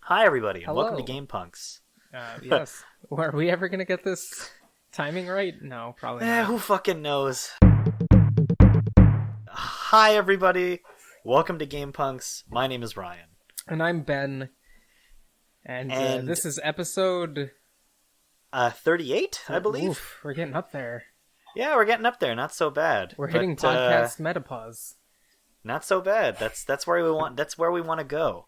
Hi, everybody, and welcome to Hello. GamePunx. Yes. Are we ever going to get this timing right? No, probably not. Who fucking knows? Hi, everybody. Welcome to GamePunx. My name is Ryan. And I'm Ben. And this is episode... 38, I believe? Oof, we're getting up there. Yeah, we're getting up there. Not so bad. We're hitting podcast metapause. Not so bad. That's where we want. That's where we want to go.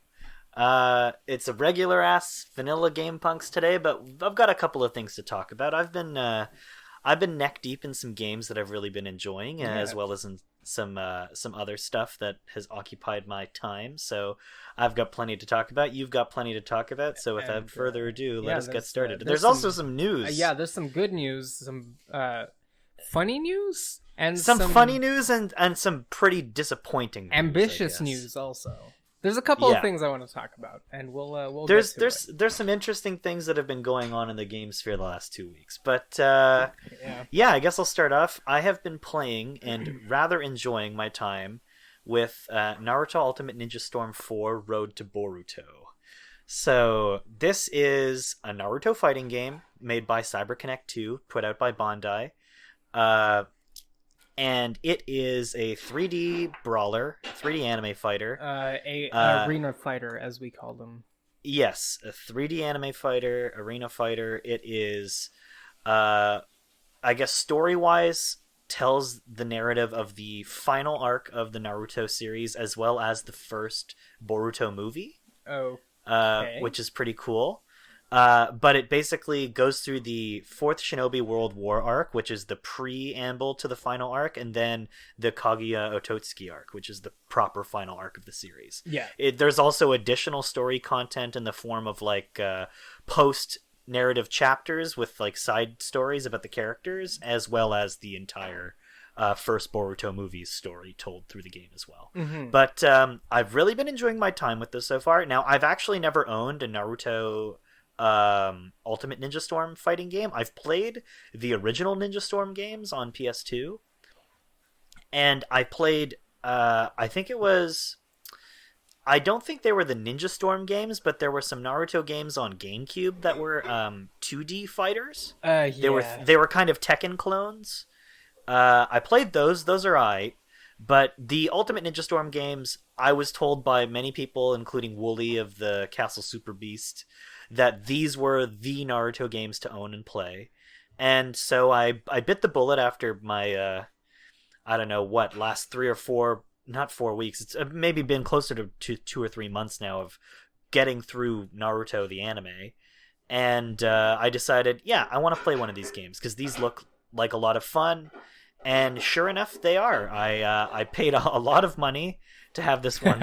It's a regular ass vanilla GamePunx today, but I've got a couple of things to talk about. I've been neck deep in some games that I've really been enjoying, as well as in some other stuff that has occupied my time. So I've got plenty to talk about. You've got plenty to talk about. So without further ado, let us get started. There's also some news. There's some good news, some funny news, and some funny news and some pretty disappointing news, ambitious news also. There's a couple of things I want to talk about, and we'll there's get to there's some interesting things that have been going on in the game sphere the last 2 weeks. But I guess I'll start off. I have been playing and rather enjoying my time with Naruto Ultimate Ninja Storm 4 Road to Boruto. So this is a Naruto fighting game made by CyberConnect2, put out by Bandai. And it is a 3D brawler, 3D anime fighter. Arena fighter, as we call them. Yes, a 3D anime fighter, arena fighter. It is, I guess story-wise, tells the narrative of the final arc of the Naruto series, as well as the first Boruto movie. Which is pretty cool. But it basically goes through the 4th Shinobi World War arc, which is the preamble to the final arc, and then the Kaguya Ototsuki arc, which is the proper final arc of the series. Yeah. There's also additional story content in the form of post-narrative chapters with side stories about the characters, as well as the entire first Boruto movie's story told through the game as well. Mm-hmm. But I've really been enjoying my time with this so far. Now, I've actually never owned a Naruto Ultimate Ninja Storm fighting game. I've played the original Ninja Storm games on PS2, and I played I don't think they were the Ninja Storm games, but there were some Naruto games on GameCube that were 2D fighters. They were kind of Tekken clones. I played those are alright, but the Ultimate Ninja Storm games, I was told by many people, including Wooly of the Castle Super Beast, that these were the Naruto games to own and play. And so I bit the bullet after my, last 3 or 4, not 4 weeks. It's maybe been closer to 2 or 3 months now of getting through Naruto, the anime. And I decided, I want to play one of these games, because these look like a lot of fun. And sure enough, they are. I paid a lot of money to have this one.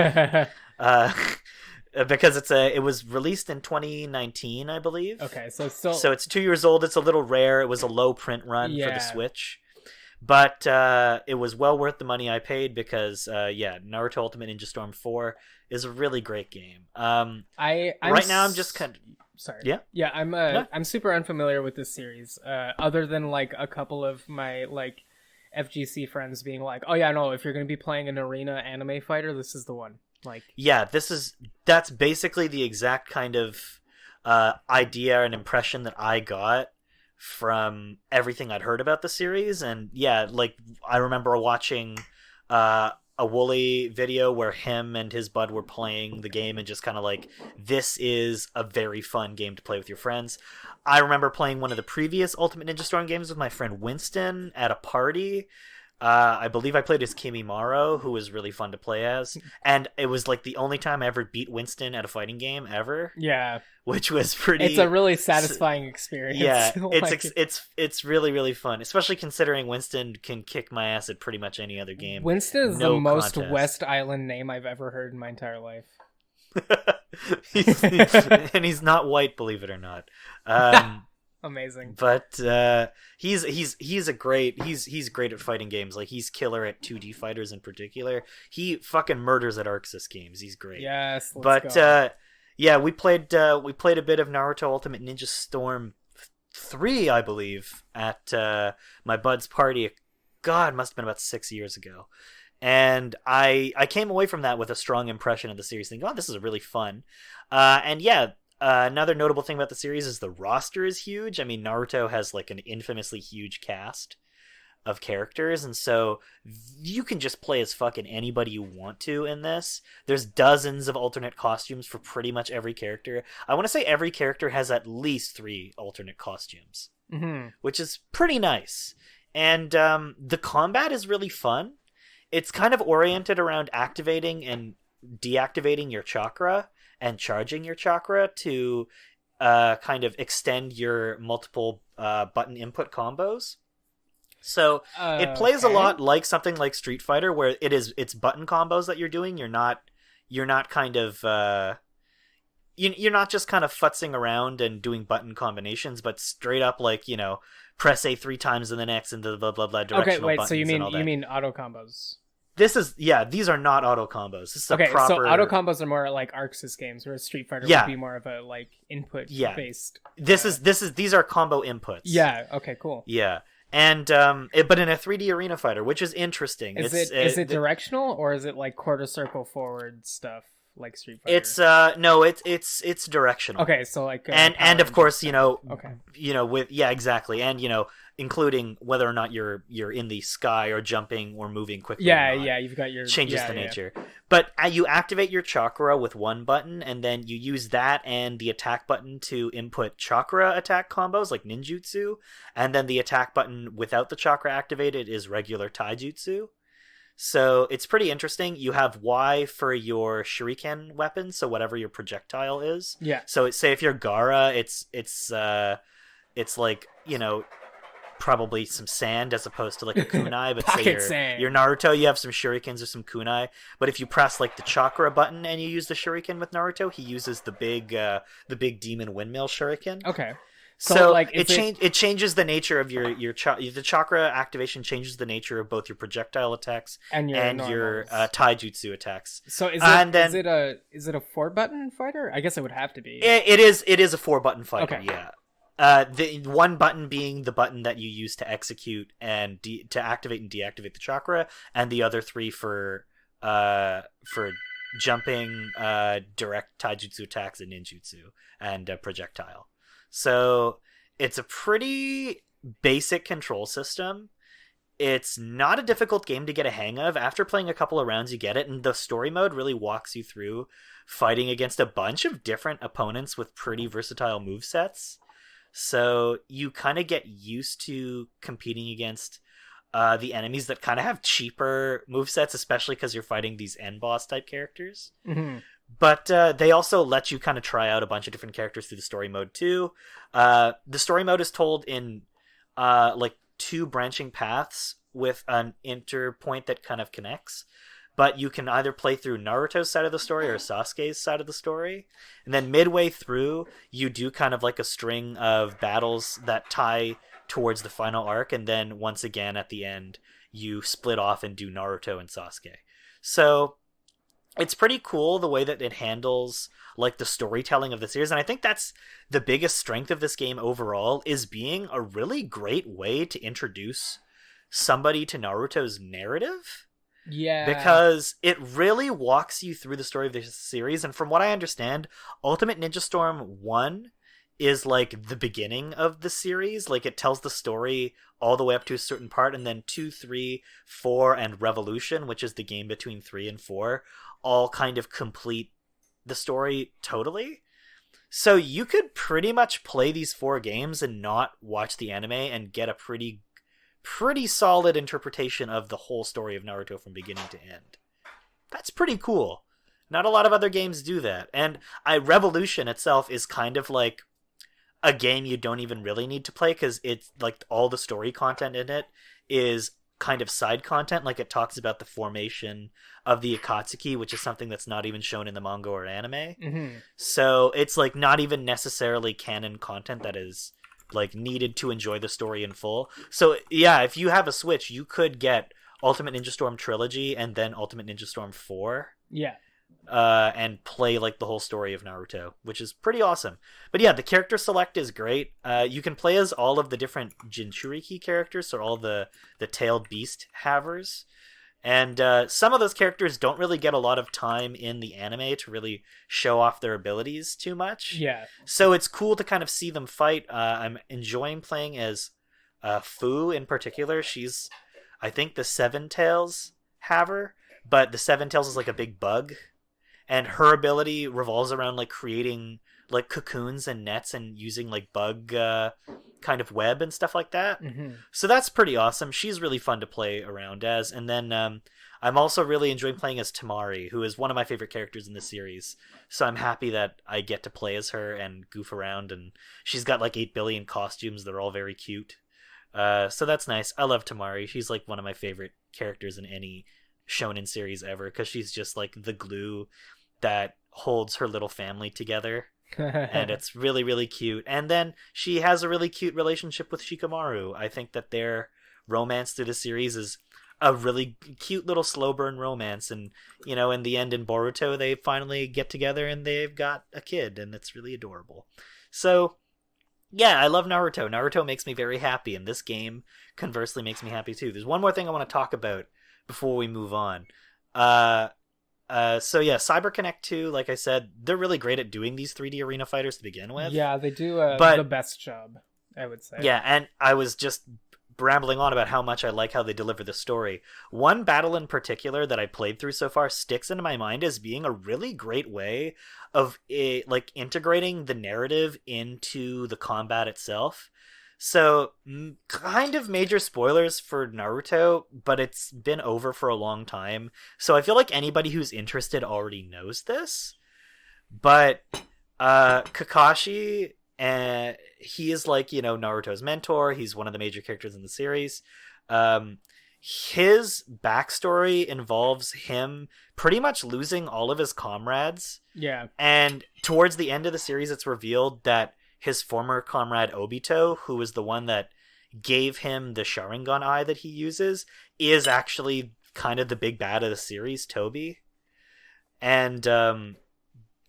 Because it was released in 2019, I believe. Okay, so it's 2 years old. It's a little rare. It was a low print run for the Switch, but it was well worth the money I paid because Naruto Ultimate Ninja Storm 4 is a really great game. Now I'm just kind of sorry. Yeah. I'm super unfamiliar with this series. Other than a couple of my FGC friends being like, "Oh yeah, no, if you're going to be playing an arena anime fighter, this is the one." That's basically the exact kind of idea and impression that I got from everything I'd heard about the series. And I remember watching a Wooly video where him and his bud were playing the game and just kind of this is a very fun game to play with your friends. I remember playing one of the previous Ultimate Ninja Storm games with my friend Winston at a party. I believe I played as Kimimaro, who was really fun to play as, and it was the only time I ever beat Winston at a fighting game ever. Yeah, which was pretty. It's a really satisfying experience. Yeah, it's really really fun, especially considering Winston can kick my ass at pretty much any other game. Winston is the most West Island name I've ever heard in my entire life. And he's not white, believe it or not. Amazing. But he's great at fighting games. He's killer at 2D fighters in particular. He fucking murders at Arc Sys games. He's great. Yes, let's go. We played a bit of Naruto Ultimate Ninja Storm 3, I believe, at my bud's party. God, it must have been about 6 years ago. And I came away from that with a strong impression of the series, thinking, oh, this is really fun. And yeah, another notable thing about the series is the roster is huge. I mean, Naruto has like an infamously huge cast of characters, and so you can just play as fucking anybody you want to in this. There's dozens of alternate costumes for pretty much every character. I want to say every character has at least 3 alternate costumes, which is pretty nice. And the combat is really fun. It's kind of oriented around activating and deactivating your chakra and charging your chakra to kind of extend your multiple button input combos. So it plays a lot like something like Street Fighter, where it's button combos that you're doing. You're not kind of you're not just kind of futzing around and doing button combinations, but straight up like, you know, press A 3 times and then X and the blah blah blah directional buttons. Okay, wait. So you mean auto combos? These are not auto combos. This is okay, a proper... so auto combos are more like ArcSys games, whereas Street Fighter would be more of a like input based. These are combo inputs. Yeah. Okay. Cool. Yeah. And but in a 3D arena fighter, which is interesting. Is it directional, or is it like quarter circle forward stuff like Street Fighter? It's directional. Okay, so like and of course, you know, exactly, and you know, including whether or not you're in the sky or jumping or moving quickly. Yeah, you've got your changes the nature. But you activate your chakra with one button, and then you use that and the attack button to input chakra attack combos like ninjutsu, and then the attack button without the chakra activated is regular taijutsu. So it's pretty interesting. You have Y for your shuriken weapon, so whatever your projectile is. Yeah. So say if you're Gaara, it's like, you know, probably some sand as opposed to like a kunai, but say you're Naruto, you have some shurikens or some kunai. But if you press like the chakra button and you use the shuriken with Naruto, he uses the big demon windmill shuriken. Okay. So like it changes the nature of the chakra activation changes the nature of both your projectile attacks and your taijutsu attacks. So is it a 4-button fighter? I guess it would have to be. It is a 4-button fighter. Okay. Yeah. The one button being the button that you use to execute and to activate and deactivate the chakra, and the other 3 for jumping, direct taijutsu attacks, and ninjutsu, and projectile. So it's a pretty basic control system. It's not a difficult game to get a hang of. After playing a couple of rounds, you get it, and the story mode really walks you through fighting against a bunch of different opponents with pretty versatile movesets. So you kind of get used to competing against the enemies that kind of have cheaper movesets, especially because you're fighting these end boss type characters. Mm-hmm. But they also let you kind of try out a bunch of different characters through the story mode too. The story mode is told in like 2 branching paths with an interpoint that kind of connects. But you can either play through Naruto's side of the story or Sasuke's side of the story. And then midway through, you do kind of like a string of battles that tie towards the final arc. And then once again at the end, you split off and do Naruto and Sasuke. So it's pretty cool the way that it handles like the storytelling of the series. And I think that's the biggest strength of this game overall, is being a really great way to introduce somebody to Naruto's narrative. Yeah. Because it really walks you through the story of this series. And from what I understand, Ultimate Ninja Storm 1 is like the beginning of the series. Like it tells the story all the way up to a certain part. And then 2, 3, 4, and Revolution, which is the game between 3 and 4, all kind of complete the story totally. So you could pretty much play these 4 games and not watch the anime and get a pretty solid interpretation of the whole story of Naruto from beginning to end. That's pretty cool. Not a lot of other games do that. And Revolution itself is kind of like a game you don't even really need to play, because it's like all the story content in it is kind of side content. Like it talks about the formation of the Akatsuki, which is something that's not even shown in the manga or anime. Mm-hmm. So it's like not even necessarily canon content that is like needed to enjoy the story in full. So yeah, if you have a Switch, you could get Ultimate Ninja Storm Trilogy and then Ultimate Ninja Storm 4. Yeah. And play like the whole story of Naruto, which is pretty awesome. But yeah, the character select is great. You can play as all of the different Jinchuriki characters, so all the tailed beast havers. And some of those characters don't really get a lot of time in the anime to really show off their abilities too much. Yeah. So it's cool to kind of see them fight. I'm enjoying playing as Fu in particular. She's, I think, the Seven Tails haver, but the Seven Tails is like a big bug. And her ability revolves around like creating like cocoons and nets and using like bug kind of web and stuff like that. Mm-hmm. So that's pretty awesome. She's really fun to play around as. And then I'm also really enjoying playing as Tamari, who is one of my favorite characters in the series. So I'm happy that I get to play as her and goof around. And she's got like 8 billion costumes. They're all very cute. So that's nice. I love Tamari. She's like one of my favorite characters in any shonen series ever, because she's just like the glue that holds her little family together. And it's really, really cute. And then she has a really cute relationship with Shikamaru. I think that their romance through the series is a really cute little slow burn romance. And, you know, in the end in Boruto, they finally get together and they've got a kid, and it's really adorable. So, yeah, I love Naruto. Naruto makes me very happy, and this game conversely makes me happy too. There's one more thing I want to talk about before we move on. So yeah, CyberConnect2, like I said, they're really great at doing these 3D arena fighters to begin with. Yeah, they do the best job, I would say. Yeah, and I was just rambling on about how much I like how they deliver the story. One battle in particular that I played through so far sticks into my mind as being a really great way of like integrating the narrative into the combat itself. So, kind of major spoilers for Naruto, but it's been over for a long time. So I feel like anybody who's interested already knows this. But Kakashi, he is like, you know, Naruto's mentor. He's one of the major characters in the series. His backstory involves him pretty much losing all of his comrades. Yeah. And towards the end of the series, it's revealed that his former comrade Obito, who was the one that gave him the Sharingan eye that he uses, is actually kind of the big bad of the series, Toby. And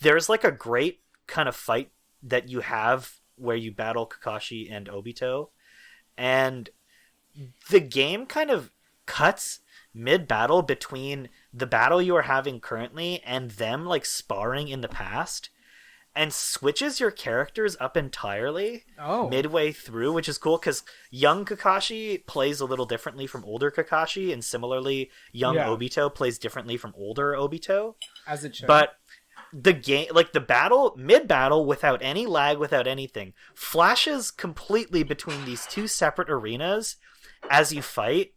there's like a great kind of fight that you have where you battle Kakashi and Obito. And the game kind of cuts mid-battle between the battle you are having currently and them like sparring in the past, and switches your characters up entirely midway through, which is cool because young Kakashi plays a little differently from older Kakashi, and similarly, young Obito plays differently from older Obito. As it should. But the game, like the battle, mid-battle, without any lag, without anything, flashes completely between these two separate arenas as you fight,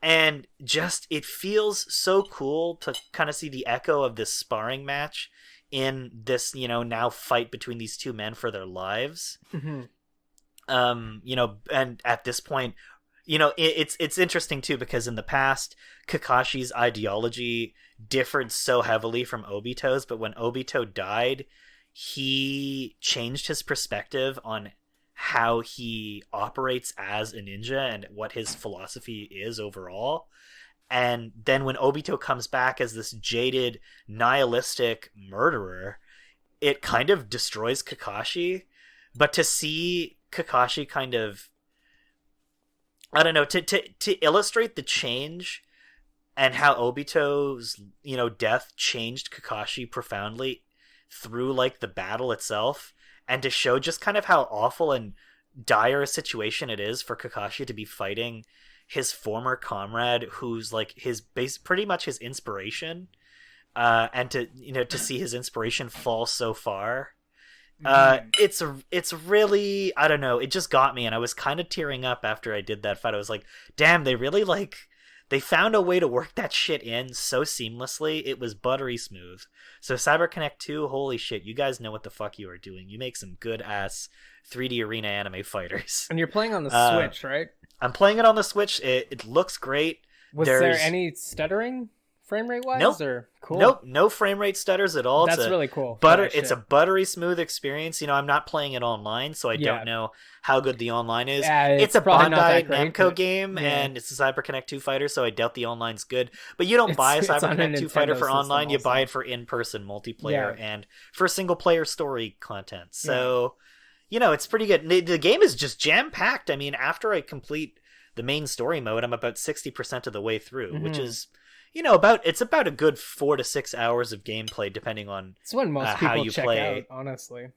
and just, it feels so cool to kind of see the echo of this sparring match in this, you know, now fight between these two men for their lives. Mm-hmm. You know, and at this point, you know, it's interesting too, because in the past, Kakashi's ideology differed so heavily from Obito's, but when Obito died, he changed his perspective on how he operates as a ninja and what his philosophy is overall. And then when Obito comes back as this jaded, nihilistic murderer, it kind of destroys Kakashi. But to see Kakashi kind of, I don't know, to illustrate the change and how Obito's, you know, death changed Kakashi profoundly through like the battle itself, and to show just kind of how awful and dire a situation it is for Kakashi to be fighting his former comrade, who's like his base, pretty much his inspiration, and to, you know, to see his inspiration fall so far, it's really, I don't know, it just got me, and I was kind of tearing up after I did that fight. I was like, damn, they really like, they found a way to work that shit in so seamlessly. It was buttery smooth. So CyberConnect2, holy shit, you guys know what the fuck you are doing. You make some good ass 3D arena anime fighters. And you're playing on the Switch, right? I'm playing it on the Switch. It looks great. Was there any stuttering frame rate wise? Nope. Or cool. Nope, no frame rate stutters at all. That's really cool. It's a buttery smooth experience. You know, I'm not playing it online, so I don't know how good the online is. It's a Bandai Namco game, and it's a CyberConnect2 fighter, so I doubt the online's good. But you don't buy a CyberConnect2 fighter for online, you buy it for in-person multiplayer and for single-player story content. So, you know, it's pretty good. The game is just jam-packed. I mean, after I complete the main story mode, I'm about 60% of the way through, which is it's about a good 4 to 6 hours of gameplay, depending on it's when most people how you check play. out, honestly.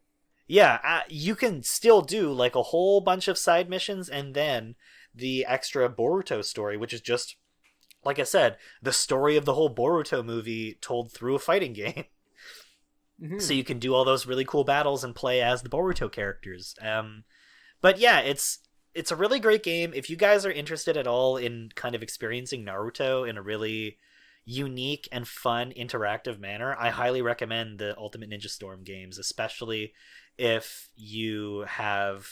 Yeah, you can still do like a whole bunch of side missions and then the extra Boruto story, which is just, like I said, the story of the whole Boruto movie told through a fighting game. Mm-hmm. So you can do all those really cool battles and play as the Boruto characters. But yeah, it's a really great game. If you guys are interested at all in kind of experiencing Naruto in a really unique and fun interactive manner, I highly recommend the Ultimate Ninja Storm games, especially if you have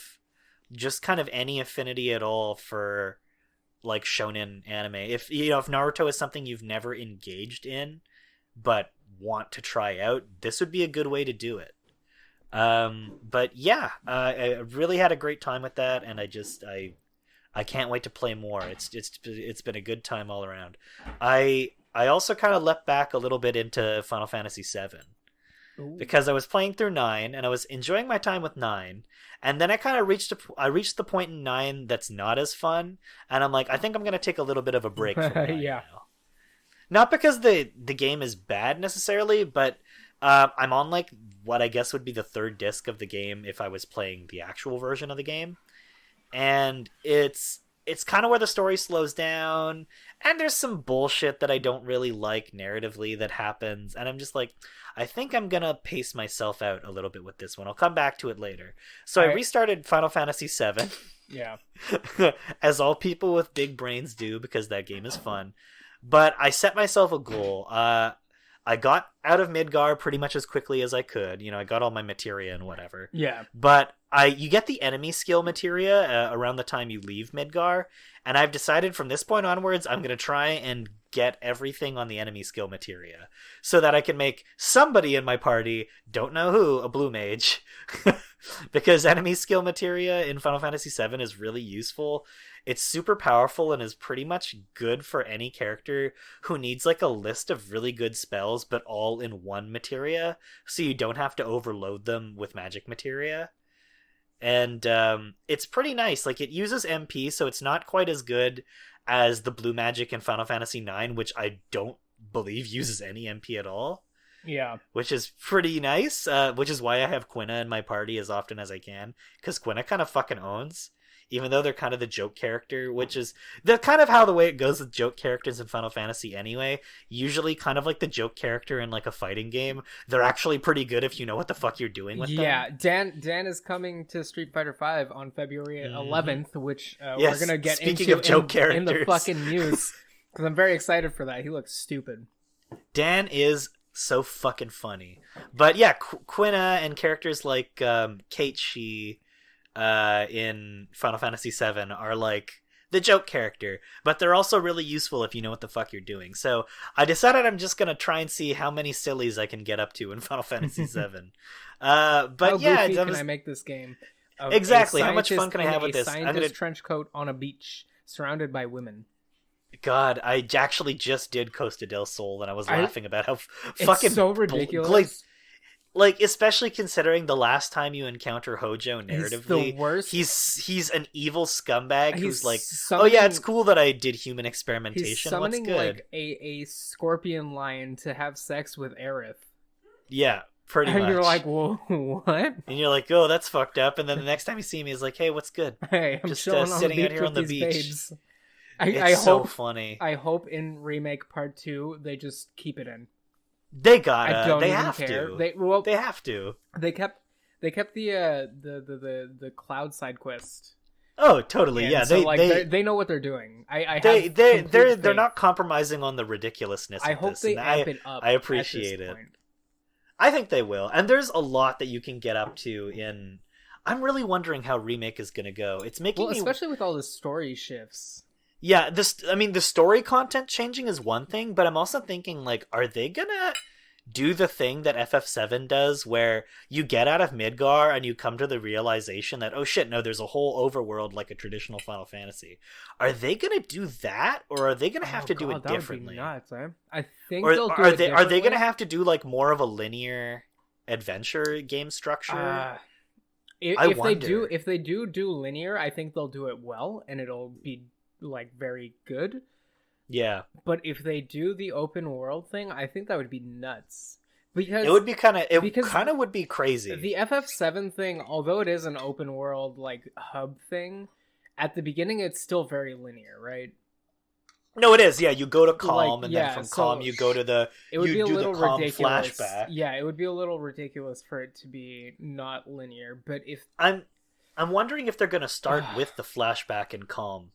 just kind of any affinity at all for like shonen anime. If Naruto is something you've never engaged in but want to try out, this would be a good way to do it. But yeah, I really had a great time with that, and I can't wait to play more. It's been a good time all around. I also kind of leapt back a little bit into Final Fantasy VII. Ooh. Because I was playing through 9 and I was enjoying my time with 9, and then I kind of reached the point in 9 that's not as fun, and I'm like, I think I'm going to take a little bit of a break from 9 yeah. now. Not because the game is bad necessarily, but I'm on like what I guess would be the third disc of the game if I was playing the actual version of the game, and it's kind of where the story slows down, and there's some bullshit that I don't really like narratively that happens, and I'm just like, I think I'm gonna pace myself out a little bit with this one. I'll come back to it later. So I restarted Final Fantasy VII. Yeah. As all people with big brains do, because that game is fun. But I set myself a goal. I got out of Midgar pretty much as quickly as I could. I got all my materia and whatever. Yeah. But you get the enemy skill materia around the time you leave Midgar, and I've decided from this point onwards I'm going to try and get everything on the enemy skill materia so that I can make somebody in my party, don't know who, a blue mage. Because enemy skill materia in Final Fantasy VII is really useful. It's super powerful and is pretty much good for any character who needs like a list of really good spells but all in one materia, so you don't have to overload them with magic materia. And it's pretty nice. Like, it uses MP, so it's not quite as good as the blue magic in Final Fantasy IX, which I don't believe uses any MP at all. Yeah. Which is pretty nice, which is why I have Quina in my party as often as I can, because Quina kind of fucking owns, even though they're kind of the joke character, which is the kind of how the way it goes with joke characters in Final Fantasy anyway. Usually kind of like the joke character in like a fighting game. They're actually pretty good if you know what the fuck you're doing with them. Yeah, Dan is coming to Street Fighter V on February 11th, which we're going to get into of joke characters. In the fucking news, because I'm very excited for that. He looks stupid. Dan is so fucking funny. But yeah, Quina and characters like Kate Shi in Final Fantasy VII are like the joke character, but they're also really useful if you know what the fuck you're doing. So I decided I'm just gonna try and see how many sillies I can get up to in Final Fantasy VII. But how yeah, goofy can I make this game? Exactly. How much fun can I have with this? I'm gonna trench coat on a beach, surrounded by women. God, I actually just did Costa del Sol, and I was laughing about how fucking so ridiculous. Like, especially considering the last time you encounter Hojo narratively, he's the worst. He's an evil scumbag who's like, oh yeah, it's cool that I did human experimentation. He's summoning What's good? Like a scorpion lion to have sex with Aerith. Yeah, pretty much. And you're like, whoa, what? And you're like, oh, that's fucked up. And then the next time you see me, he's like, hey, what's good? Hey, I'm just sitting out here on the beach. Babes. It's so funny. I hope in Remake Part 2 they just keep it in. They gotta. I don't they even have care. to. They have to. They kept the cloud side quest. Oh, totally. Yeah, so they know what they're doing. They're not compromising on the ridiculousness. I hope they amp it up. I appreciate it. Point. I think they will. And there's a lot that you can get up to in. I'm really wondering how Remake is going to go. It's making me, especially with all the story shifts. Yeah, the story content changing is one thing, but I'm also thinking, like, are they gonna do the thing that FF7 does, where you get out of Midgar and you come to the realization that, oh shit, no, there's a whole overworld like a traditional Final Fantasy. Are they gonna do that, or are they gonna have to do it differently? That would be nuts, eh? I think they'll do it differently. Are they gonna have to do like more of a linear adventure game structure? If they do linear, I think they'll do it well, and it'll be like very good. Yeah. But if they do the open world thing, I think that would be nuts. Because it would be kind of would be crazy. The FF7 thing, although it is an open world like hub thing, at the beginning it's still very linear, right? No, it is. Yeah, you go to Calm, and then from Calm you go to the. It would be a little ridiculous. Flashback. Yeah, it would be a little ridiculous for it to be not linear. But if I'm wondering if they're going to start with the flashback in Calm.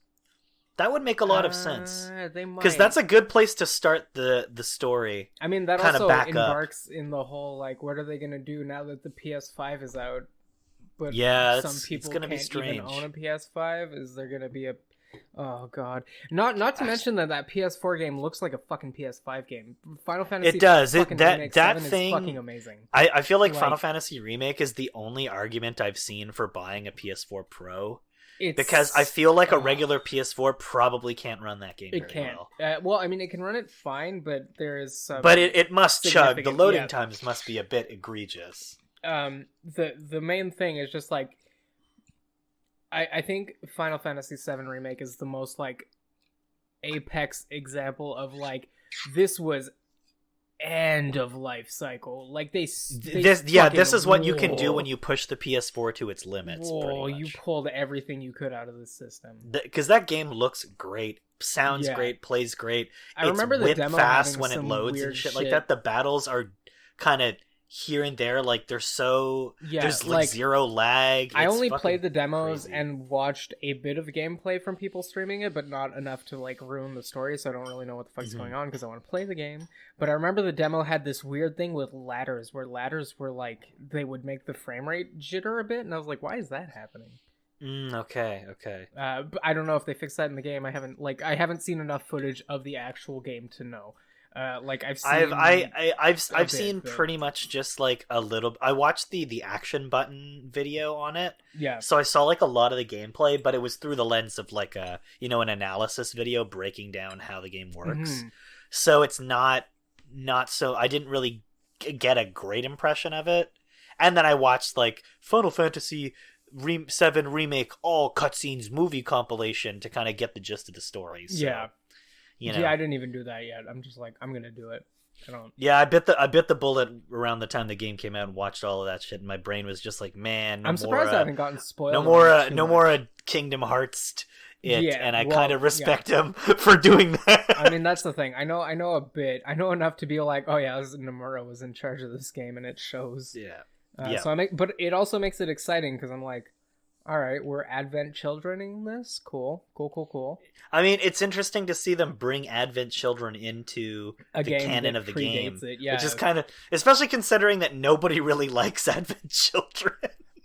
That would make a lot of sense. They might, because that's a good place to start the story. I mean, that also embarks in the whole like, what are they going to do now that the PS5 is out? But yeah, some people can't even own a PS5. Is there going to be a Oh god! Not to mention that PS4 game looks like a fucking PS5 game. Final Fantasy. It does. That thing is fucking amazing. I feel like Final Fantasy Remake is the only argument I've seen for buying a PS4 Pro. Because I feel like a regular PS4 probably can't run that game. It can't. Well, I mean, it can run it fine, but there is some. But it must chug. The loading times must be a bit egregious. The main thing is just like. I think Final Fantasy VII Remake is the most, like, apex example of, like, this was end of life cycle. Like, this is what you can do when you push the PS4 to its limits. Whoa, you pulled everything you could out of the system. Because that game looks great, sounds great, plays great. I remember the demo fast when it loads and shit like that. The battles are kind of here and there, like there's like zero lag. I only played the demos and watched a bit of gameplay from people streaming it, but not enough to like ruin the story, so I don't really know what the fuck's going on because I want to play the game. But I remember the demo had this weird thing with ladders, where ladders were like, they would make the frame rate jitter a bit, and I was like, why is that happening? Okay. But I don't know if they fixed that in the game. I haven't seen enough footage of the actual game to know. I've seen pretty much just like a little. I watched the action button video on it. Yeah. So I saw like a lot of the gameplay, but it was through the lens of like an analysis video breaking down how the game works. Mm-hmm. So it's not so. I didn't really get a great impression of it. And then I watched like Final Fantasy VII Remake all cutscenes movie compilation to kind of get the gist of the story. So. Yeah. Yeah, I didn't even do that yet. I'm just like, I'm gonna do it. I don't. Yeah, I bit the bullet around the time the game came out and watched all of that shit, and my brain was just like, man, I'm surprised I haven't gotten spoiled. No more Kingdom Hearts. And I kind of respect him for doing that. I mean, that's the thing. I know a bit. I know enough to be like, oh yeah, Nomura was in charge of this game, and it shows. Yeah. But it also makes it exciting because I'm like, all right, we're Advent childrening this. Cool. I mean, it's interesting to see them bring Advent children into the canon of the game, which is kind of, especially considering that nobody really likes Advent children.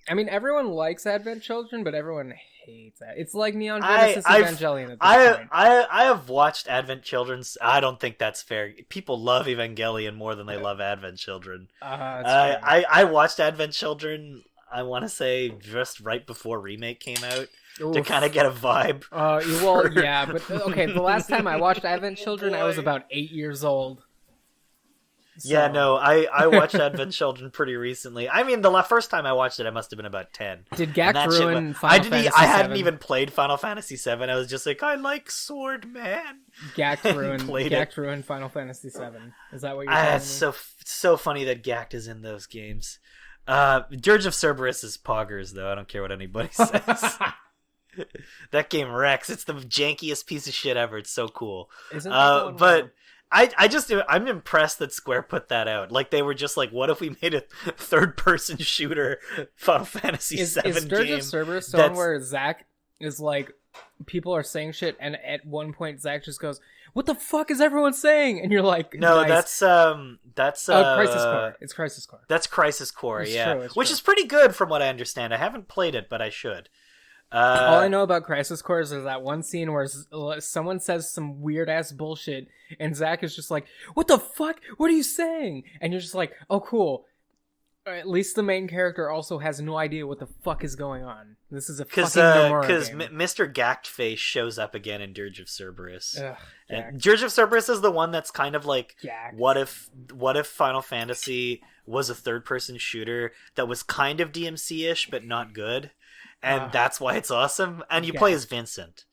I mean, everyone likes Advent children, but everyone hates that. It's like Neon Genesis Evangelion at this point. I have watched Advent Children's. I don't think that's fair. People love Evangelion more than they love Advent Children. I watched Advent Children. I want to say just right before Remake came out. Oof. To kind of get a vibe. Yeah, but okay, the last time I watched Advent Children, I was about 8 years old. So. Yeah, no, I watched Advent Children pretty recently. I mean, the first time I watched it, I must have been about 10. Did Gact ruin Final Fantasy VII? I hadn't even played Final Fantasy VII. I was just like, I like Sword Man. Gact ruined Final Fantasy VII. Is that what you're telling me? It's so funny that Gact is in those games. Dirge of Cerberus is poggers, though. I don't care what anybody says. That game wrecks. It's the jankiest piece of shit ever. It's so cool. But I'm impressed that Square put that out. Like, they were just like, what if we made a third-person shooter Final Fantasy VII game? Is Dirge of Cerberus the one where Zack is like, people are saying shit, and at one point Zack just goes, what the fuck is everyone saying? And you're like, no, nice. that's Crisis Core. It's Crisis Core. That's Crisis Core, it's which is pretty good from what I understand. I haven't played it, but I should. All I know about Crisis Core is that one scene where someone says some weird ass bullshit, and Zack is just like, "What the fuck? What are you saying?" And you're just like, "Oh, cool." At least the main character also has no idea what the fuck is going on. This is a fucking Nomura game. Because Mr. Gact-Face shows up again in Dirge of Cerberus. Ugh, and Dirge of Cerberus is the one that's kind of like, Gact. what if Final Fantasy was a third-person shooter that was kind of DMC-ish but not good, and that's why it's awesome. And you play as Vincent.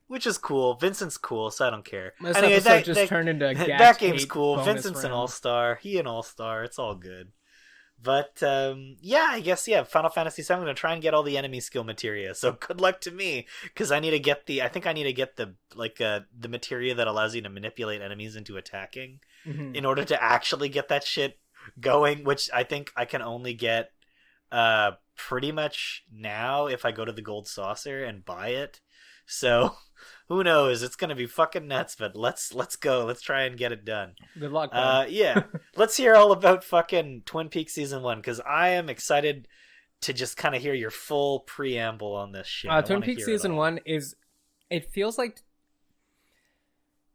which is cool. Vincent's cool, so I don't care. This episode just turned into a that game's cool. Vincent's an all-star. He an all-star. It's all good. But I guess Final Fantasy VII. I'm gonna try and get all the enemy skill materia. So good luck to me, because I need to get the the materia that allows you to manipulate enemies into attacking in order to actually get that shit going. Which I think I can only get pretty much now if I go to the Gold Saucer and buy it. So who knows? It's gonna be fucking nuts, but let's go. Let's try and get it done. Good luck. Let's hear all about fucking Twin Peaks season 1, because I am excited to just kind of hear your full preamble on this shit. Twin Peaks season 1 is. It feels like.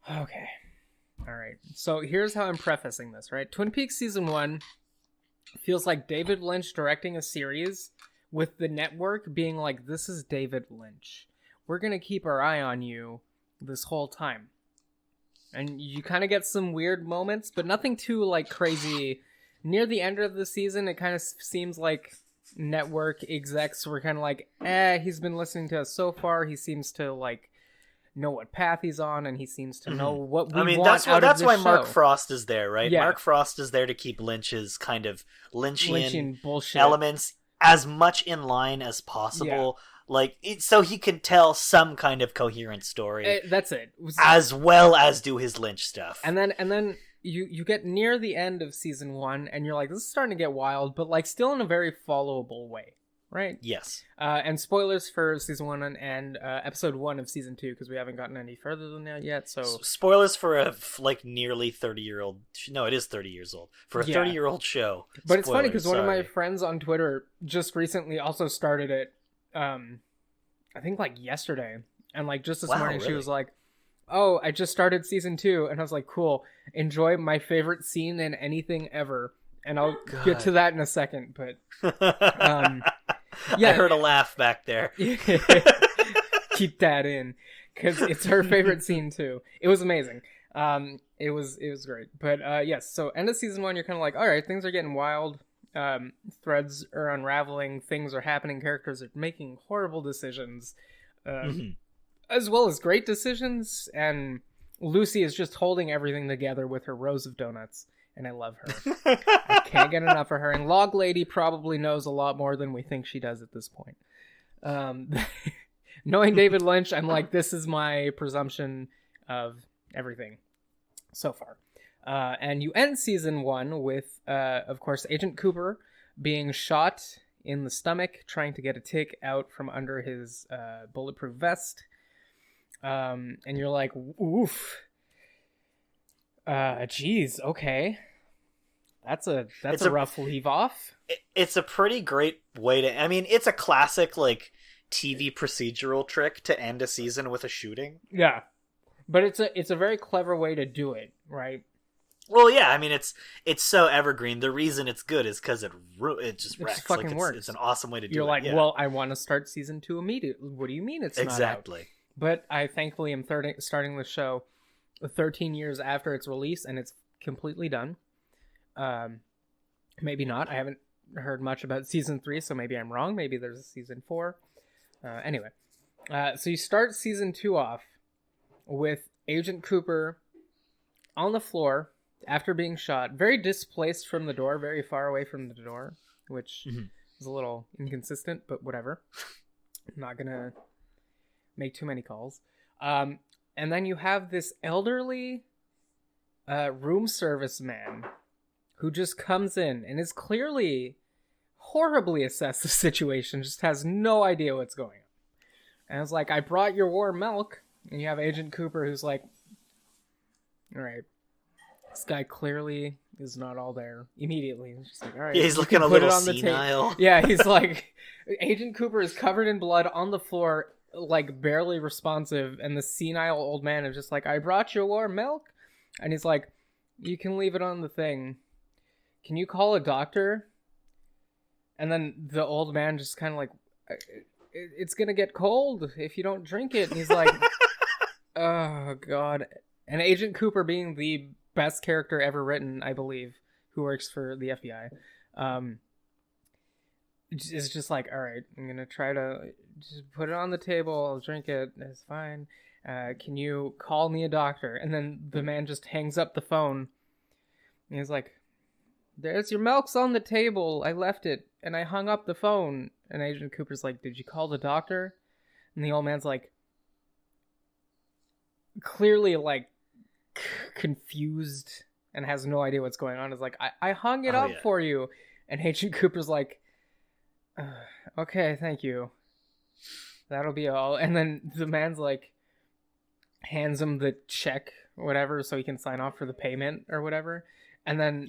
Okay. All right. So here's how I'm prefacing this. Right. Twin Peaks season 1 feels like David Lynch directing a series with the network being like, "This is David Lynch. We're going to keep our eye on you this whole time." And you kind of get some weird moments, but nothing too, like, crazy. Near the end of the season, it kind of seems like network execs were kind of like, he's been listening to us so far. He seems to, like, know what path he's on, and he seems to know what we want that's out of this why show. Mark Frost is there, right? Yeah. Mark Frost is there to keep Lynch's kind of Lynchian bullshit elements as much in line as possible. Yeah. So he can tell some kind of coherent story. That's it. As well as do his Lynch stuff. And then you get near the end of season 1, and you're like, this is starting to get wild, but like still in a very followable way, right? Yes. And spoilers for season 1 and episode 1 of season 2, because we haven't gotten any further than that yet. So spoilers for a nearly 30-year-old. No, it is 30 years old for a 30-year-old show. But spoilers, it's funny because one of my friends on Twitter just recently also started it. I think like yesterday, and like just this morning, really? She was like, "Oh, I just started season 2," and I was like, "Cool, enjoy my favorite scene in anything ever." And I'll get to that in a second, but I heard a laugh back there. Keep that in, because it's her favorite scene too. It was amazing. It was great. But yes, so end of season 1, you're kind of like, all right, things are getting wild. Threads are unraveling, things are happening, characters are making horrible decisions, as well as great decisions, and Lucy is just holding everything together with her rows of donuts, and I love her. I can't get enough of her, and Log Lady probably knows a lot more than we think she does at this point. Knowing David Lynch, I'm like, this is my presumption of everything so far. And you end season 1 with, of course, Agent Cooper being shot in the stomach, trying to get a tick out from under his bulletproof vest. And you're like, oof. Geez, okay. That's a rough leave off. It's a pretty great way to... I mean, it's a classic, like, TV procedural trick to end a season with a shooting. Yeah. But it's a very clever way to do it, right? Well, yeah, I mean, it's so evergreen. The reason it's good is because it just wrecks. It fucking works. It's an awesome way to do it. You're like, well, I want to start season 2 immediately. What do you mean it's exactly? Not out? But I thankfully am starting the show 13 years after its release, and it's completely done. Maybe not. I haven't heard much about season 3, so maybe I'm wrong. Maybe there's a season 4. Anyway, so you start season 2 off with Agent Cooper on the floor after being shot, very displaced from the door, very far away from the door, which is a little inconsistent, but whatever. I'm not gonna make too many calls. And then you have this elderly room service man who just comes in and is clearly horribly assessed the situation, just has no idea what's going on. And it's like, I brought your warm milk. And you have Agent Cooper who's like, all right, this guy clearly is not all there immediately. He's just like, all right. Yeah, he's looking a little senile. Yeah, he's like, Agent Cooper is covered in blood on the floor, like barely responsive. And the senile old man is just like, I brought you warm milk. And he's like, you can leave it on the thing. Can you call a doctor? And then the old man just kind of like, it's going to get cold if you don't drink it. And he's like, oh, God. And Agent Cooper being the best character ever written, I believe, who works for the FBI. is just like, all right, I'm gonna try to just put it on the table. I'll drink it. It's fine. Can you call me a doctor? And then the man just hangs up the phone. And he's like, there's your milk's on the table. I left it and I hung up the phone. And Agent Cooper's like, did you call the doctor? And the old man's like, clearly like confused and has no idea what's going on. Is like, I hung it up for you. And Agent Cooper's like, okay, thank you. That'll be all. And then the man's like, hands him the check or whatever so he can sign off for the payment or whatever. And then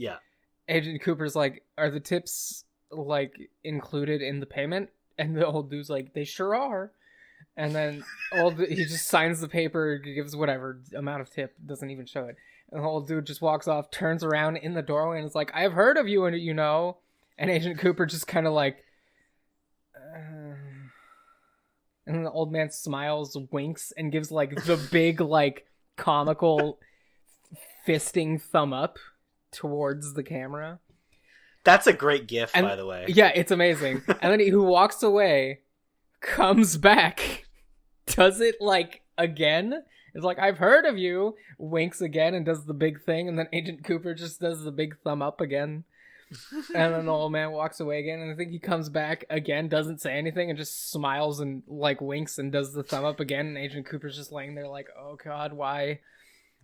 Agent Cooper's like, are the tips like included in the payment? And the old dude's like, they sure are. And then he just signs the paper, gives whatever amount of tip, doesn't even show it. And the old dude just walks off, turns around in the doorway, and is like, I've heard of you, and you know. And Agent Cooper just kind of like, and then the old man smiles, winks, and gives like the big like comical fisting thumb up towards the camera. That's a great gif, by the way. Yeah, it's amazing. And then he walks away, comes back, does it like again. It's like, I've heard of you, winks again and does the big thing, and then Agent Cooper just does the big thumb up again. And then the old man walks away again, and I think he comes back again, doesn't say anything, and just smiles and like winks and does the thumb up again, and Agent Cooper's just laying there like, oh god, why?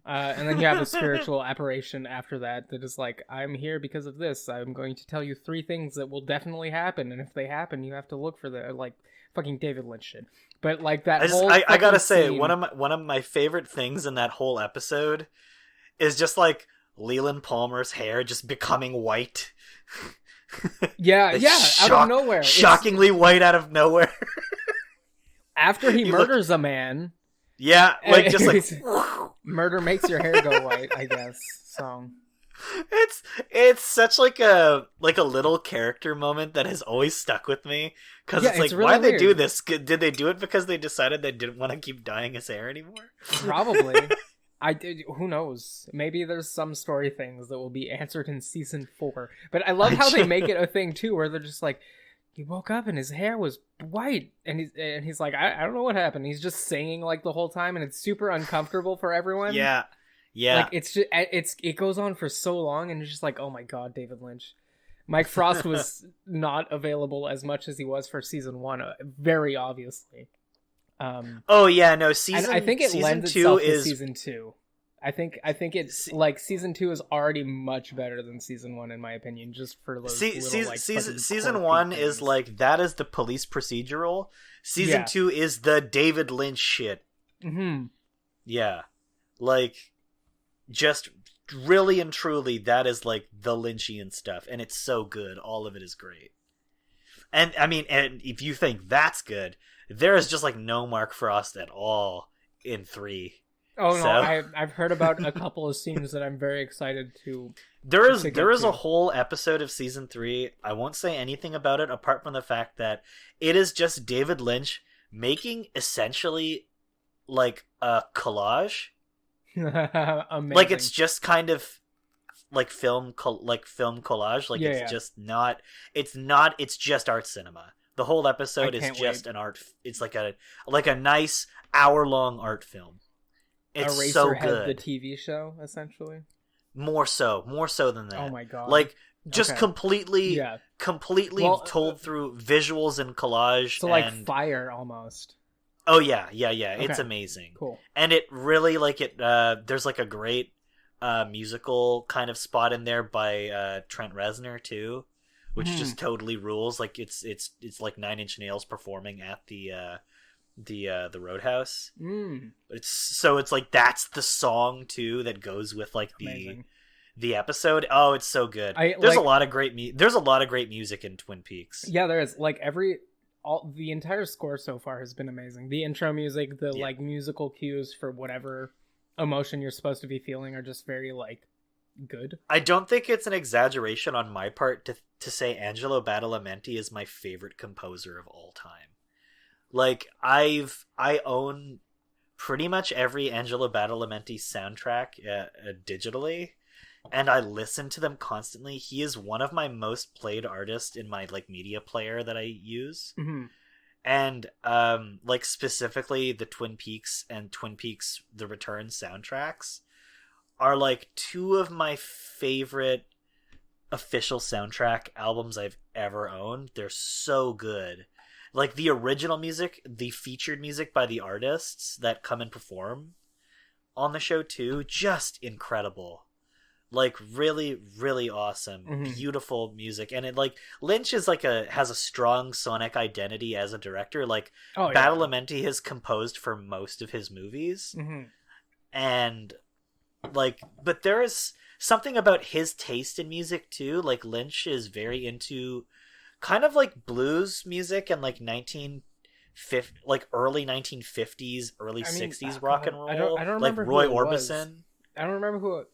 And then you have a spiritual apparition after that is like, I'm here because of this. I'm going to tell you 3 things that will definitely happen, and if they happen, you have to look for the like fucking David Lynch shit. But like that I gotta say, one of my favorite things in that whole episode is just like Leland Palmer's hair just becoming white. Yeah, out of nowhere. Shockingly white out of nowhere. After he murders a man. Yeah, like just like murder makes your hair go white, I guess. So it's such like a little character moment that has always stuck with me, because it's like, really why'd they do this? Did they do it because they decided they didn't want to keep dyeing his hair anymore? Probably. Who knows? Maybe there's some story things that will be answered in season 4. But I love how they make it a thing too, where they're just like, he woke up and his hair was white, and he's like, I don't know what happened. He's just singing like the whole time, and it's super uncomfortable for everyone. Yeah. Like it goes on for so long, and it's just like, oh my god, David Lynch. Mike Frost was not available as much as he was for season 1, very obviously. Season. I think it lends itself to season 2. I think it's like season 2 is already much better than season 1 in my opinion, just for those season 1 things. Is like, that is the police procedural. Season 2 is the David Lynch shit. Mm-hmm. Yeah, like, just really and truly, that is like the Lynchian stuff, and it's so good. All of it is great. And I mean, and if you think that's good, there is just like no Mark Frost at all in 3. Oh no, I've heard about a couple of scenes that I'm very excited to. There is a whole episode of season 3. I won't say anything about it apart from the fact that it is just David Lynch making essentially like a collage. Amazing. Like, it's just kind of like film collage. Like, it's just art cinema. The whole episode is just an art. It's like a nice hour-long art film. It's Eraserhead, so good. The TV show, essentially. More so than that. Oh my god! Like, just completely told through visuals and collage. So like Fire almost. Oh yeah. It's amazing. Cool. And it really there's like a great musical kind of spot in there by Trent Reznor too, which just totally rules. Like, it's like 9 Inch Nails performing at the Roadhouse. It's like, that's the song too that goes with like the episode. Oh, it's so good. There's a lot of great music in Twin Peaks. Yeah, there is. Like, the entire score so far has been amazing. The intro music, the like musical cues for whatever emotion you're supposed to be feeling are just very like good. I don't think it's an exaggeration on my part to say Angelo Badalamenti is my favorite composer of all time. Like, I own pretty much every Angelo Badalamenti soundtrack digitally, and I listen to them constantly. He is one of my most played artists in my like media player that I use. Mm-hmm. And like specifically the Twin Peaks and Twin Peaks The Return soundtracks are like two of my favorite official soundtrack albums I've ever owned. They're so good. Like the original music, the featured music by the artists that come and perform on the show too, just incredible. Like really, really awesome, beautiful music. And it like Lynch is like has a strong sonic identity as a director. Like Badalamenti has composed for most of his movies. And like, but there is something about his taste in music too. Like Lynch is very into kind of like blues music and like early 1950s, early 60s rock and roll. I don't remember like Roy Orbison. I don't remember who.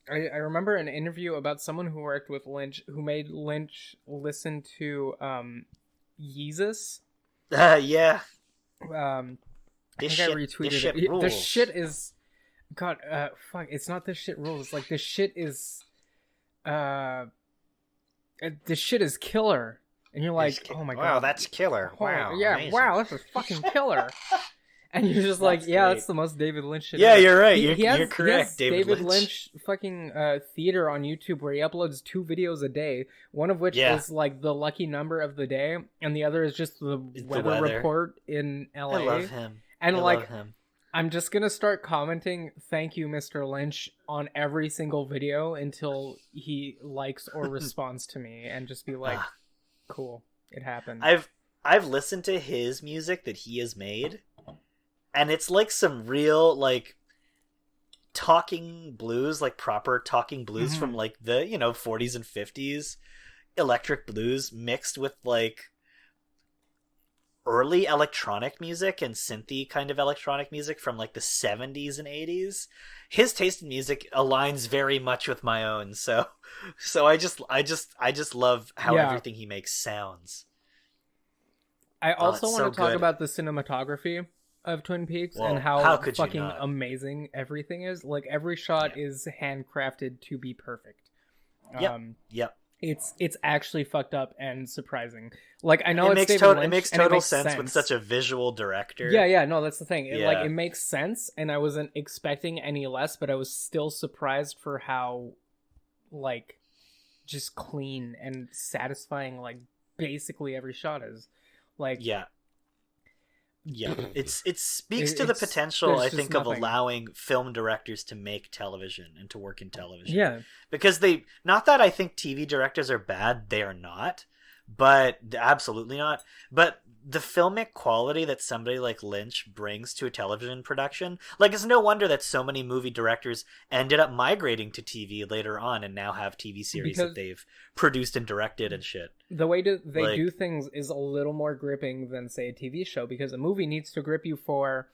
I remember an interview about someone who worked with Lynch who made Lynch listen to Yeezus. Yeah. I think I retweeted it. Rules. The shit is God. Fuck! It's not this shit rules. Like this shit is. This shit is killer, and you're like, oh my god, wow, that's killer. Wow, yeah, amazing. Wow, this is fucking killer. And you're just like, yeah, that's the most David Lynch shit. Yeah, ever. You're right. You're correct. He has David Lynch fucking theater on YouTube where he uploads 2 videos a day. One of which is like the lucky number of the day, and the other is just the weather report in LA. I love him. And love him. I'm just gonna start commenting "Thank you, Mr. Lynch" on every single video until he likes or responds to me, and just be like, "Cool, it happened." I've listened to his music that he has made. And it's like some real, like, talking blues, like proper talking blues from, like, the, 40s and 50s. Electric blues mixed with, like, early electronic music and synthy kind of electronic music from, like, the 70s and 80s. His taste in music aligns very much with my own, so I just love how everything he makes sounds. I also want to talk about the cinematography of Twin Peaks and how fucking amazing everything is. Like every shot is handcrafted to be perfect. Yep. It's actually fucked up and surprising. Like I know it makes total sense with such a visual director. Yeah, no, that's the thing. It makes sense, and I wasn't expecting any less, but I was still surprised for how like just clean and satisfying like basically every shot is. Like it speaks to the potential, I think, of allowing film directors to make television and to work in television. Yeah. Because not that I think TV directors are bad, they are not, but absolutely not. But the filmic quality that somebody like Lynch brings to a television production, like it's no wonder that so many movie directors ended up migrating to TV later on and now have TV series that they've produced and directed and shit. The way they do things is a little more gripping than, say, a TV show, because a movie needs to grip you for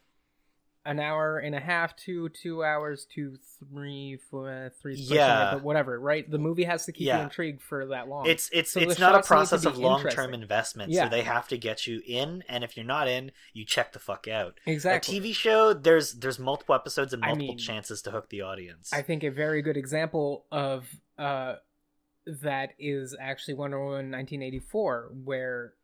an hour and a half to 2 hours to 3 but whatever, right? The movie has to keep you intrigued for that long. It's not a process of long-term investment, so they have to get you in, and if you're not in, you check the fuck out. Exactly. A TV show, there's multiple episodes and multiple chances to hook the audience. I think a very good example of that is actually Wonder Woman 1984, where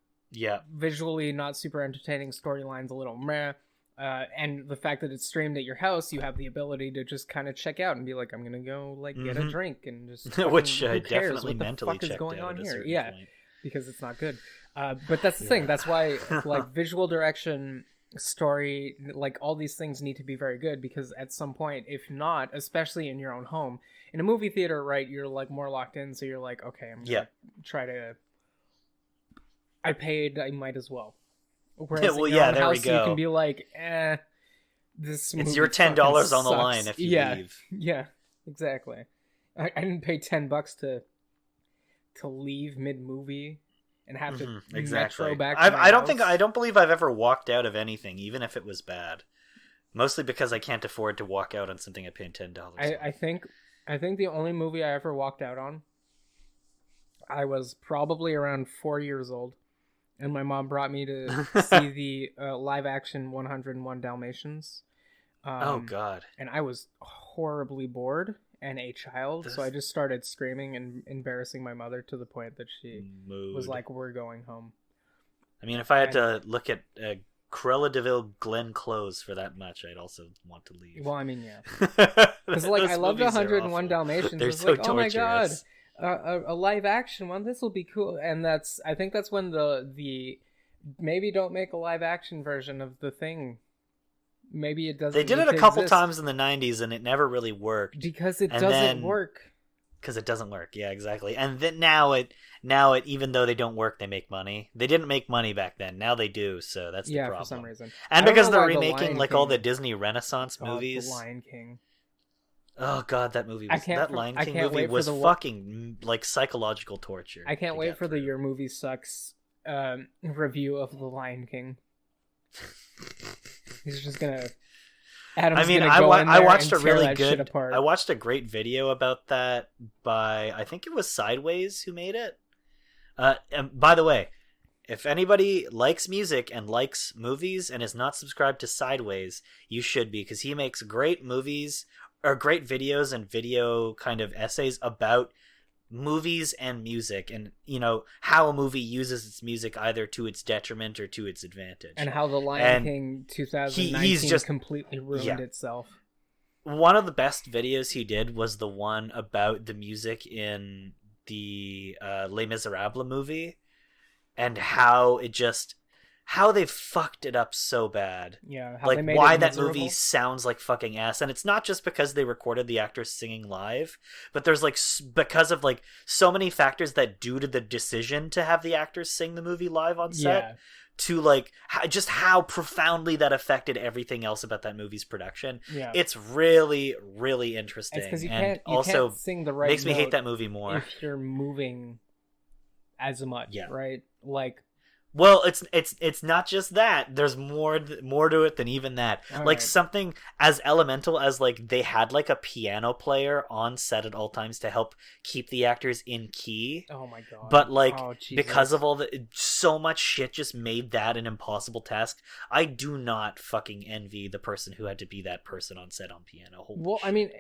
visually not super entertaining, storylines a little meh. And the fact that it's streamed at your house, you have the ability to just kind of check out and be like, I'm gonna go like get a drink and just which I definitely what mentally the fuck is going on here? Yeah, because it's not good. But that's the thing. That's why like visual direction, story, like all these things need to be very good, because at some point, if not, especially in your own home, in a movie theater, right, you're like more locked in, so you're like, okay, I'm gonna try to. I paid. I might as well. Whereas in your own house, we go. You can be like, this movie it's your $10 on the line if you leave. Yeah, exactly. I didn't pay $10 to leave mid-movie and have to metro back to my house. I don't believe I've ever walked out of anything, even if it was bad. Mostly because I can't afford to walk out on something I paid $10 on. I think the only movie I ever walked out on, I was probably around 4 years old. And my mom brought me to see the live-action 101 Dalmatians. Oh, God. And I was horribly bored. and a child, so I just started screaming and embarrassing my mother to the point that she was like, "We're going home." I mean, if I had to look at Cruella de Vil Glen Close for that much, I'd also want to leave. Well, I mean, yeah, because like I loved 101 Dalmatians. They're it's so like, oh my god, torturous. a live action one. This will be cool. And I think that's when the maybe don't make a live action version of the Thing. Maybe it doesn't. They did it a couple times in the 90s, and it never really worked because it doesn't work. Because it doesn't work, yeah, exactly. And then now it, even though they don't work, they make money. They didn't make money back then. Now they do, so that's the problem. For some reason. And because they're remaking like all the Disney Renaissance movies. The Lion King. Oh god, that movie was Lion King movie was fucking like psychological torture. I can't wait for the Your Movie Sucks review of The Lion King. He's just gonna. I watched a really good. I watched a great video about that by I think it was Sideways who made it. And by the way, if anybody likes music and likes movies and is not subscribed to Sideways, you should be, because he makes great movies or great videos and video kind of essays about movies and music, and how a movie uses its music either to its detriment or to its advantage, and how the Lion King 2019 he's just completely ruined itself. One of the best videos he did was the one about the music in the Les Miserables movie, and how they fucked it up so bad. Yeah, like why that movie sounds like fucking ass. And it's not just because they recorded the actors singing live, but there's like because of like so many factors that due to the decision to have the actors sing the movie live on set, to like just how profoundly that affected everything else about that movie's production. Yeah, it's really, really interesting. It's you and can't sing the right makes me hate that movie more if you're moving as much. Yeah, right, like. Well, it's not just that. There's more to it than even that. All like right. Something as elemental as like they had like a piano player on set at all times to help keep the actors in key. Oh my god. But like because of all so much shit just made that an impossible task. I do not fucking envy the person who had to be that person on set on piano. Holy shit. I mean,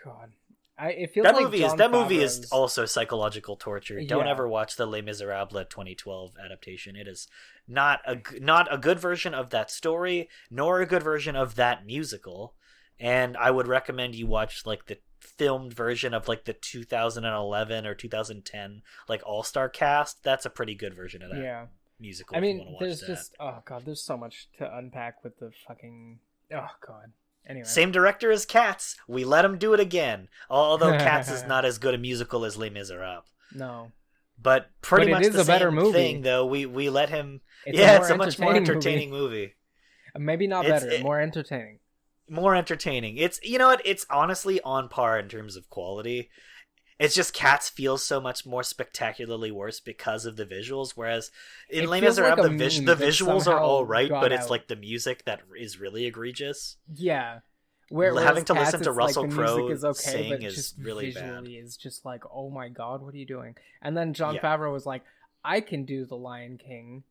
god. It feels that like movie is also psychological torture. Don't ever watch the Les Miserables 2012 adaptation. It is not a good version of that story, nor a good version of that musical. And I would recommend you watch like the filmed version of like the 2011 or 2010 like all-star cast. That's a pretty good version of that musical. I mean, there's just there's so much to unpack with the fucking Anyway. Same director as Cats. We let him do it again. Although Cats is not as good a musical as Les Miserables. No. But pretty much the better same movie. Thing, though. We let him... It's a much more entertaining movie. Maybe not better. More entertaining. More entertaining. It's, you know what? It's honestly on par in terms of quality. It's just Cats feels so much more spectacularly worse because of the visuals, whereas in Les Miserables, the visuals are all right, but it's like the music that is really egregious. Yeah. Having to listen to Russell Crowe is okay, sing but is just really visually bad. Is just like, oh my god, what are you doing? And then Jon Favreau was like, I can do the Lion King.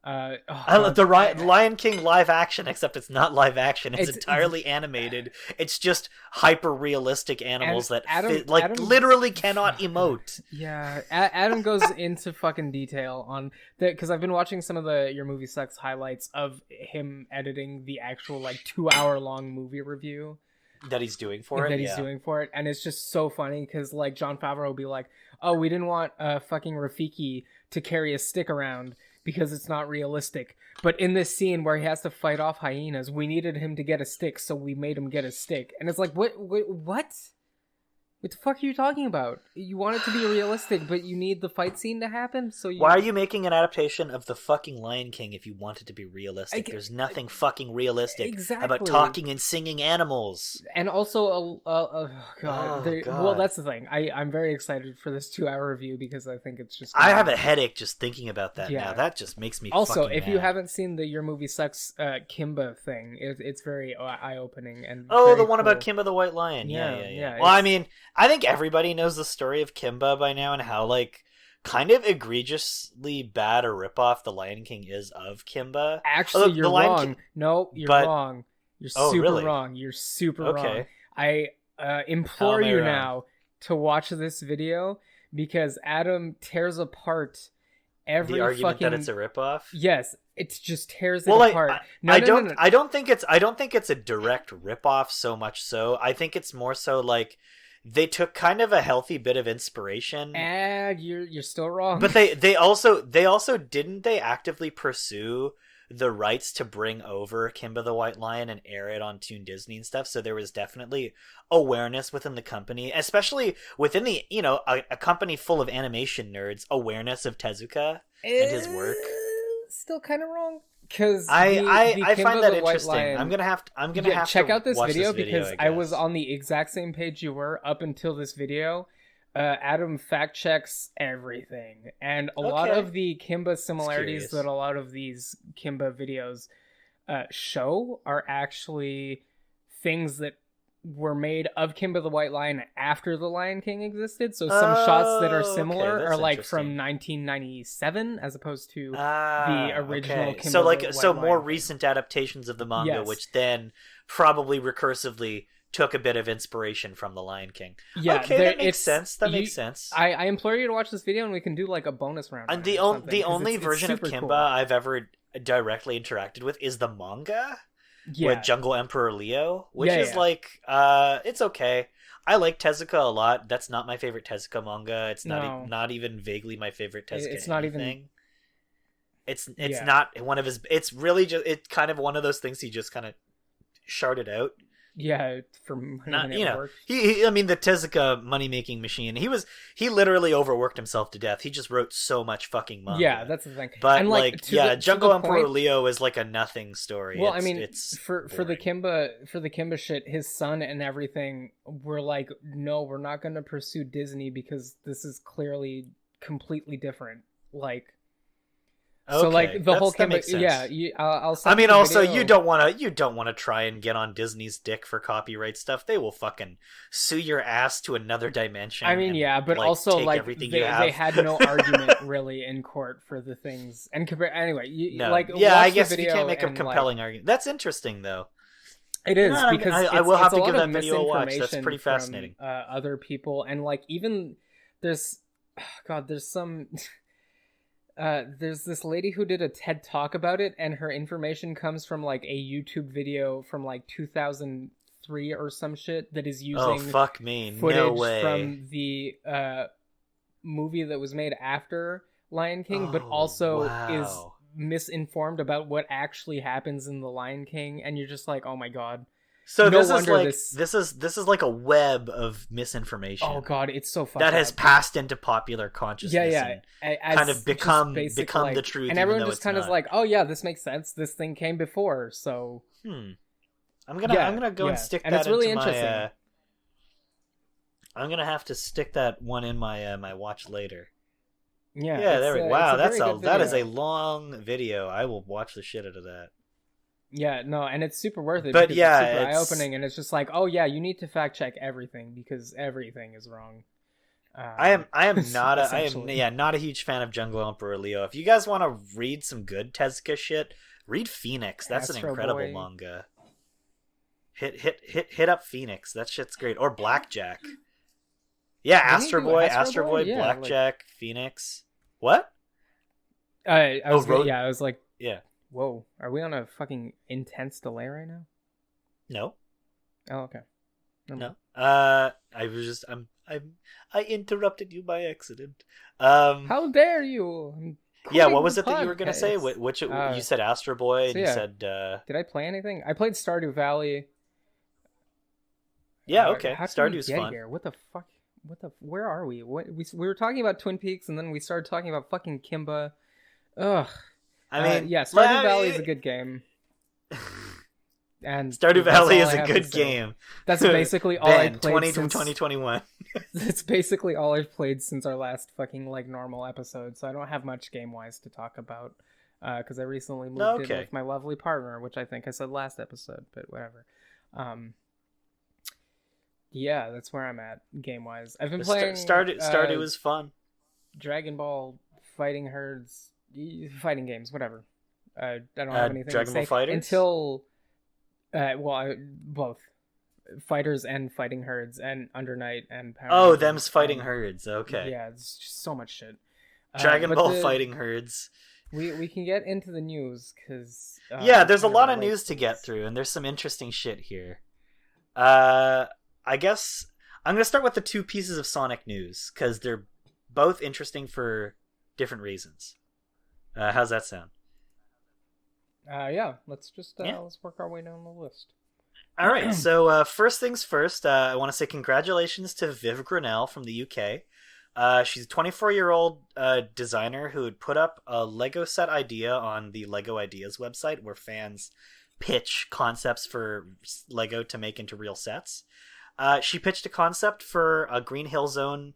The Lion King live action, except it's not live action. It's entirely animated. It's just hyper realistic animals that Adam literally cannot emote. Yeah, Adam goes into fucking detail on that because I've been watching some of the Your Movie Sucks highlights of him editing the actual like 2-hour long movie review that he's doing for it. Doing for it, and it's just so funny because like Jon Favreau will be like, "Oh, we didn't want fucking Rafiki to carry a stick around." Because it's not realistic. But in this scene where he has to fight off hyenas, we needed him to get a stick, so we made him get a stick. And it's like, what? What the fuck are you talking about? You want it to be realistic, but you need the fight scene to happen? Why are you making an adaptation of the fucking Lion King if you want it to be realistic? There's nothing fucking realistic about talking and singing animals. And also, well, that's the thing. I'm very excited for this 2-hour review because I think it's just... I have a headache just thinking about that now. That just makes me also, fucking if you haven't seen the Your Movie Sucks Kimba thing, it's very eye-opening. And the one about Kimba the White Lion. Yeah. Well, I mean... I think everybody knows the story of Kimba by now and how, like, kind of egregiously bad a ripoff The Lion King is of Kimba. Actually, you're wrong. No, you're wrong. You're super wrong. You're super wrong. implore you now to watch this video because Adam tears apart every the argument fucking... that it's a ripoff. Yes, it just tears it apart. I don't think it's a direct ripoff so much. So I think it's more so like they took kind of a healthy bit of inspiration. And you're still wrong. But they also didn't they actively pursue the rights to bring over Kimba the White Lion and air it on Toon Disney and stuff, so there was definitely awareness within the company, especially within the a company full of animation nerds, awareness of Tezuka and his work. Still kind of wrong because I find that interesting. I'm gonna have to check out this video because I was on the exact same page you were up until this video. Adam fact checks everything, and a lot of the Kimba similarities that a lot of these Kimba videos show are actually things that were made of Kimba the White Lion after the Lion King existed. So some shots that are similar are like from 1997 as opposed to the original Kimba the White so Lion. More recent adaptations of the manga, which then probably recursively took a bit of inspiration from the Lion King. Yeah, okay, that makes sense. Makes sense. I implore you to watch this video, and we can do like a bonus round. And the only version of Kimba I've ever directly interacted with is the manga with Jungle Emperor Leo, which is like it's okay. I like Tezuka a lot. That's not my favorite Tezuka manga. It's not even vaguely my favorite Tezuka. It's not even. It's not one of his. It's really just kind of one of those things he just kind of sharded out. Yeah, from he I mean the Tezuka money making machine. He literally overworked himself to death. He just wrote so much fucking manga. Yeah, that's the thing. But Jungle Emperor Leo is like a nothing story. Well, it's for the Kimba shit, his son and everything were like, no, we're not going to pursue Disney because this is clearly completely different. Like. So like the whole Kimba, I'll. I mean, also you don't want to try and get on Disney's dick for copyright stuff. They will fucking sue your ass to another dimension. I mean, but also like they had no argument really in court for the things and anyway. I guess you can't make a compelling argument. That's interesting though. It is because I will have to give that video a watch. That's pretty fascinating. Other people and like even there's some. There's this lady who did a TED Talk about it, and her information comes from like a YouTube video from like 2003 or some shit that is using footage from the movie that was made after Lion King, but also is misinformed about what actually happens in the Lion King, and you're just like, oh my god. So this is like a web of misinformation. Oh god, it's so fucked that has passed into popular consciousness. And kind of become like, the truth. And everyone just kind of like, oh yeah, this makes sense. This thing came before, so. I'm gonna go and stick that. And it's really interesting. I'm gonna have to stick that one in my my watch later. Yeah. There we go. Wow, that is a long video. I will watch the shit out of that. Yeah, no, and it's super worth it. But it's super eye-opening, and it's just like, oh yeah, you need to fact check everything because everything is wrong. I am not a huge fan of Jungle Emperor Leo. If you guys want to read some good Tezuka shit, read Phoenix. That's an incredible manga. Hit up Phoenix. That shit's great. Or Blackjack. Yeah, Astro Boy, Blackjack, Phoenix. What? I was like, yeah. Whoa, are we on a fucking intense delay right now? No. Oh, okay. No. I interrupted you by accident. How dare you? What was it that you were gonna say? Which you said Astro Boy, and you said. Did I play anything? I played Stardew Valley. Yeah. Okay. Stardew's fun. Here? What the fuck? Where are we? We were talking about Twin Peaks, and then we started talking about fucking Kimba. Ugh. I mean, Stardew Valley is a good game. And Stardew Valley is a good game. That's basically all I played since 2021. That's basically all I've played since our last fucking like normal episode. So I don't have much game wise to talk about because I recently moved in with my lovely partner, which I think I said last episode, but whatever. Yeah, that's where I'm at game wise. I've been playing Stardew is fun. Dragon Ball fighting herds. Fighting games, whatever. I don't have anything Dragon to Ball say Fighters? until both. fighters and fighting herds and Under Night and Power Oh, Rangers them's fighting and, herds. Okay. Yeah, it's just so much shit. Dragon Ball fighting herds. We can get into the news because there's a lot of news to get through, and there's some interesting shit here. I guess I'm gonna start with the two pieces of Sonic news because they're both interesting for different reasons. How's that sound? Let's work our way down the list. All right, so first things first, I want to say congratulations to Viv Grinnell from the UK. She's a 24-year-old designer who had put up a Lego set idea on the Lego Ideas website where fans pitch concepts for Lego to make into real sets. She pitched a concept for a Green Hill Zone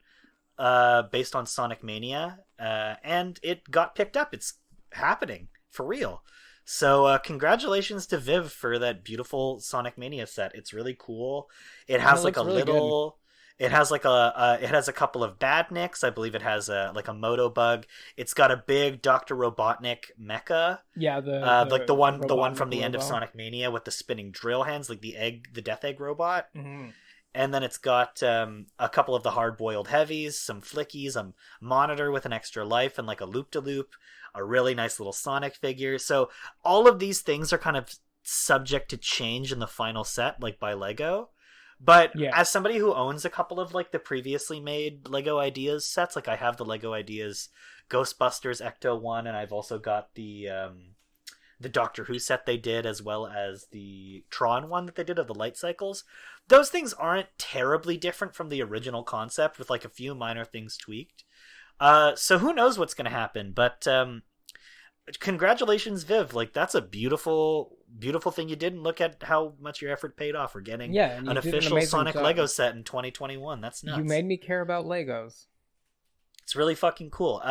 based on Sonic Mania, and it got picked up. It's happening for real. So congratulations to Viv for that beautiful Sonic Mania set. It's really cool. It has like a really little... Good. It has like it has a couple of badniks. I believe it has a Moto Bug. It's got a big Dr. Robotnik mecha. Yeah, the one from the end of Sonic Mania with the spinning drill hands, like the Death Egg robot. Mm-hmm. And then it's got a couple of the hard-boiled heavies, some flickies, a monitor with an extra life, and like a loop-de-loop, a really nice little Sonic figure. So all of these things are kind of subject to change in the final set, like by Lego. But as somebody who owns a couple of like the previously made Lego Ideas sets, like I have the Lego Ideas Ghostbusters Ecto 1, and I've also got the Doctor Who set they did, as well as the Tron one that they did of the light cycles. Those things aren't terribly different from the original concept, with like a few minor things tweaked. So who knows what's going to happen, but congratulations, Viv. Like, that's a beautiful thing you did, and look at how much your effort paid off for getting an official Sonic job. Lego set in 2021. That's nuts. You made me care about Legos. It's really fucking cool.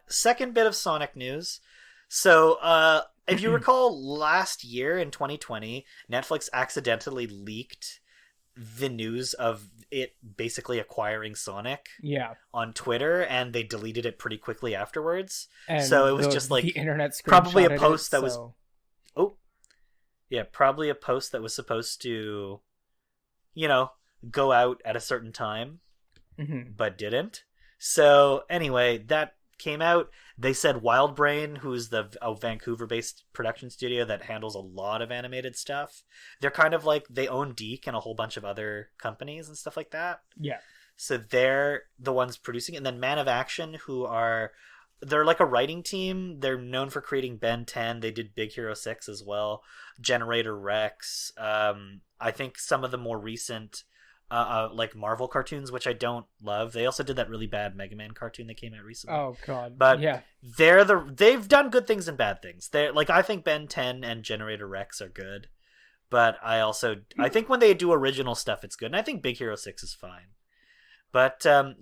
Second bit of Sonic news. So, if you recall, last year in 2020, Netflix accidentally leaked the news of it basically acquiring Sonic on Twitter, and they deleted it pretty quickly afterwards. And so it was just like the internet probably a post that was probably a post that was supposed to, go out at a certain time, but didn't. So anyway, that came out. They said Wildbrain, who's a Vancouver-based production studio that handles a lot of animated stuff, they're kind of like, they own Deke and a whole bunch of other companies and stuff like that. Yeah. So they're the ones producing it. And then Man of Action, they're like a writing team. They're known for creating Ben 10. They did Big Hero 6 as well. Generator Rex. I think some of the more recent like Marvel cartoons, which I don't love. They also did that really bad Mega Man cartoon that came out recently. Oh god. But they've done good things and bad things. They're like, I think Ben 10 and Generator Rex are good. But I think when they do original stuff it's good. And I think Big Hero 6 is fine. But it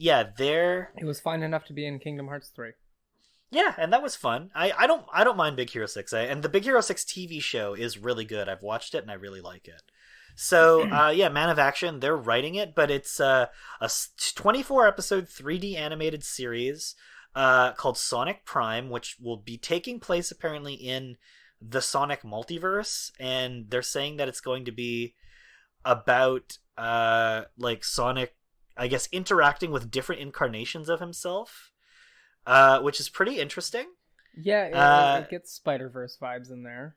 was fine enough to be in Kingdom Hearts 3. Yeah, and that was fun. I don't mind Big Hero 6. And the Big Hero 6 TV show is really good. I've watched it and I really like it. So, Man of Action, they're writing it, but it's a 24-episode 3D animated series called Sonic Prime, which will be taking place apparently in the Sonic multiverse, and they're saying that it's going to be about like Sonic, I guess, interacting with different incarnations of himself, which is pretty interesting. Yeah, it gets Spider-Verse vibes in there.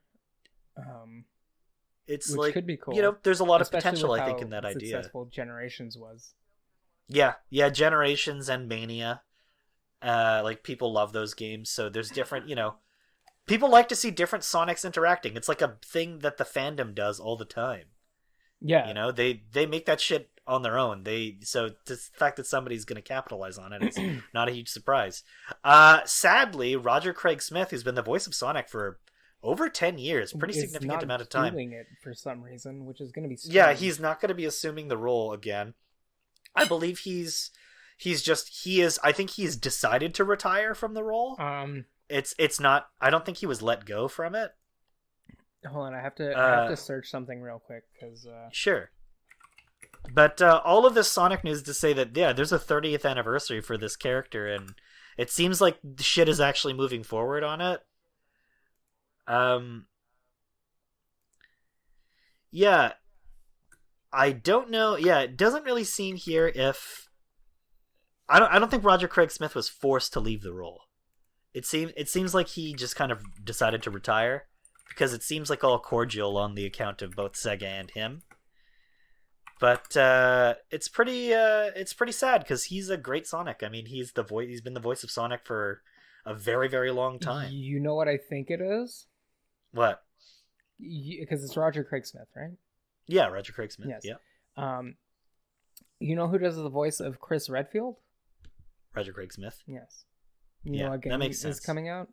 It's which like, could be cool. There's a lot of potential, I think, in that idea. Successful Generations was. Yeah, Generations and Mania. Like, people love those games, so there's different, people like to see different Sonics interacting. It's like a thing that the fandom does all the time. Yeah. They make that shit on their own. So the fact that somebody's going to capitalize on it is not a huge surprise. Sadly, Roger Craig Smith, who's been the voice of Sonic for over 10 years, pretty significant amount of time, doing it for some reason, which is going to be strange. Yeah, he's not going to be assuming the role again. I believe I think he's decided to retire from the role. It's not, I don't think he was let go from it. Hold on, I have to search something real quick because sure. But all of this Sonic news to say that there's a 30th anniversary for this character, and it seems like the shit is actually moving forward on it. I don't know. Yeah, it doesn't really seem here if I don't think Roger Craig Smith was forced to leave the role. It seems like he just kind of decided to retire because it seems like all cordial on the account of both Sega and him. But it's pretty sad because he's a great Sonic. I mean, he's been the voice of Sonic for a very, very long time. You know what I think it is? What? Because it's Roger Craig Smith, right? Yeah, Roger Craig Smith. Yes. Yeah. You know who does the voice of Chris Redfield? Roger Craig Smith. Yes. You know what game is coming out?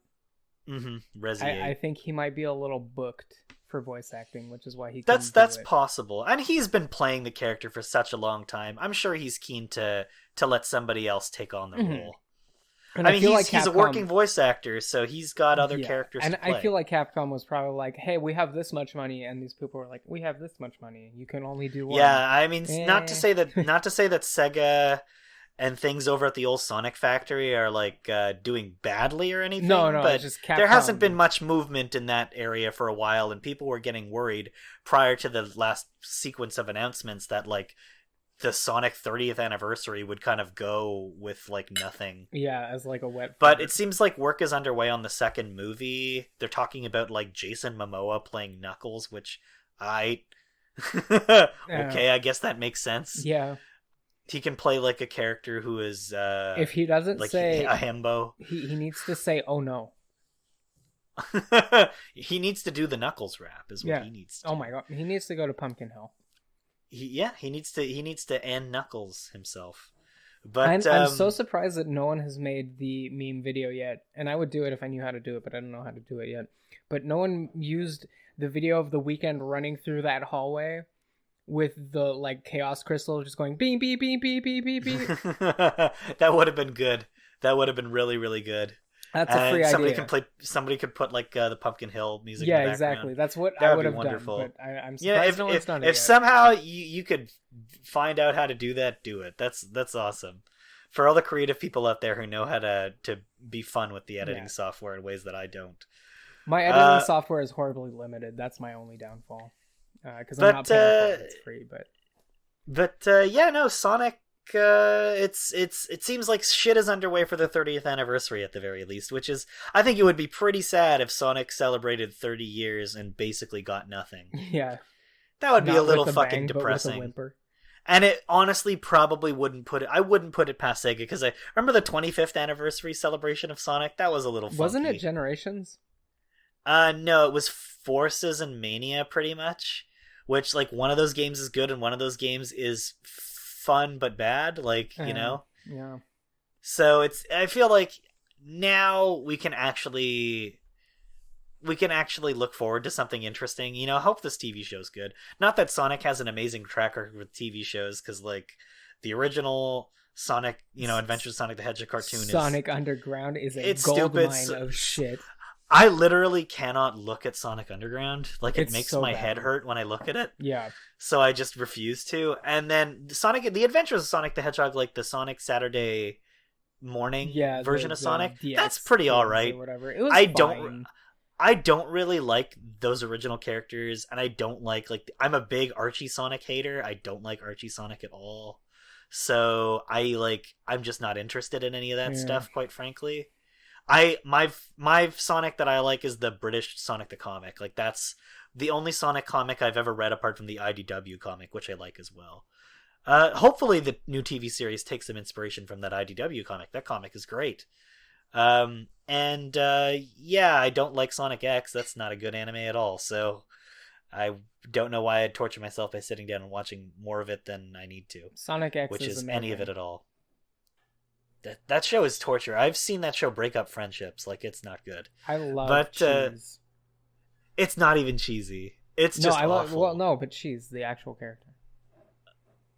Mm-hmm. Resi. I think he might be a little booked for voice acting, which is why he. That's possible, and he's been playing the character for such a long time. I'm sure he's keen to let somebody else take on the role. And I mean, he's a working voice actor, so he's got other characters to play. I feel like Capcom was probably like, hey, we have this much money, and these people were like, we have this much money, you can only do one. Yeah, I mean, not to say that Sega and things over at the old Sonic factory are like doing badly or anything. No, but it's just Capcom. There hasn't been much movement in that area for a while, and people were getting worried prior to the last sequence of announcements that like the Sonic 30th anniversary would kind of go with like nothing. Yeah, as like a wet. But it seems like work is underway on the second movie. They're talking about like Jason Momoa playing Knuckles, which okay, I guess that makes sense. Yeah. He can play like a character who is if he doesn't like say a himbo. He needs to say oh no. He needs to do the Knuckles rap is what he needs to. Oh my god, he needs to go to Pumpkin Hill. He needs to end Knuckles himself. But I'm so surprised that no one has made the meme video yet, and I would do it if I knew how to do it, but I don't know how to do it yet. But no one used the video of the Weeknd running through that hallway with the like chaos crystal just going beep beep beep beep beep beep beep. That would have been good. That would have been really, really good. That's a free idea. Somebody could put like the Pumpkin Hill music. Yeah, in the exactly. That's what I would have wonderful. Done. But I'm surprised no one's done it. If somehow you could find out how to do that, do it. That's awesome. For all the creative people out there who know how to be fun with the editing software in ways that I don't. My editing software is horribly limited. That's my only downfall. Because I'm not paying for it. It's free, but Sonic. It seems like shit is underway for the 30th anniversary at the very least, which is I think it would be pretty sad if Sonic celebrated 30 years and basically got nothing. Yeah, that would be a little fucking depressing. And it honestly probably wouldn't put it. I wouldn't put it past Sega because I remember the 25th anniversary celebration of Sonic. That was a little funky. Wasn't it Generations? No, it was Forces and Mania pretty much. Which like one of those games is good and one of those games is fun but bad, like you know. Yeah. So I feel like now we can actually look forward to something interesting. You know, I hope this TV show's good. Not that Sonic has an amazing track record with TV shows, because like the original Sonic, Adventures of Sonic the Hedgehog cartoon Sonic Underground is a gold mine of shit. I literally cannot look at Sonic Underground. Like, it makes my head hurt when I look at it. Yeah. So I just refuse to. And then the Adventures of Sonic the Hedgehog, like the Sonic Saturday morning version of Sonic, that's pretty alright. It was fine. I don't really like those original characters, and I don't like I'm a big Archie Sonic hater. I don't like Archie Sonic at all. So I'm just not interested in any of that stuff, quite frankly. My Sonic that I like is the British Sonic the comic. Like, that's the only Sonic comic I've ever read apart from the IDW comic, which I like as well. Hopefully the new TV series takes some inspiration from that IDW comic. That comic is great. I don't like Sonic X. That's not a good anime at all. So I don't know why I'd torture myself by sitting down and watching more of it than I need to. Sonic X which is amazing. Any of it at all. That show is torture. I've seen that show break up friendships. Like, it's not good. I love Cheese. It's not even cheesy. It's just awful. But Cheese, the actual character.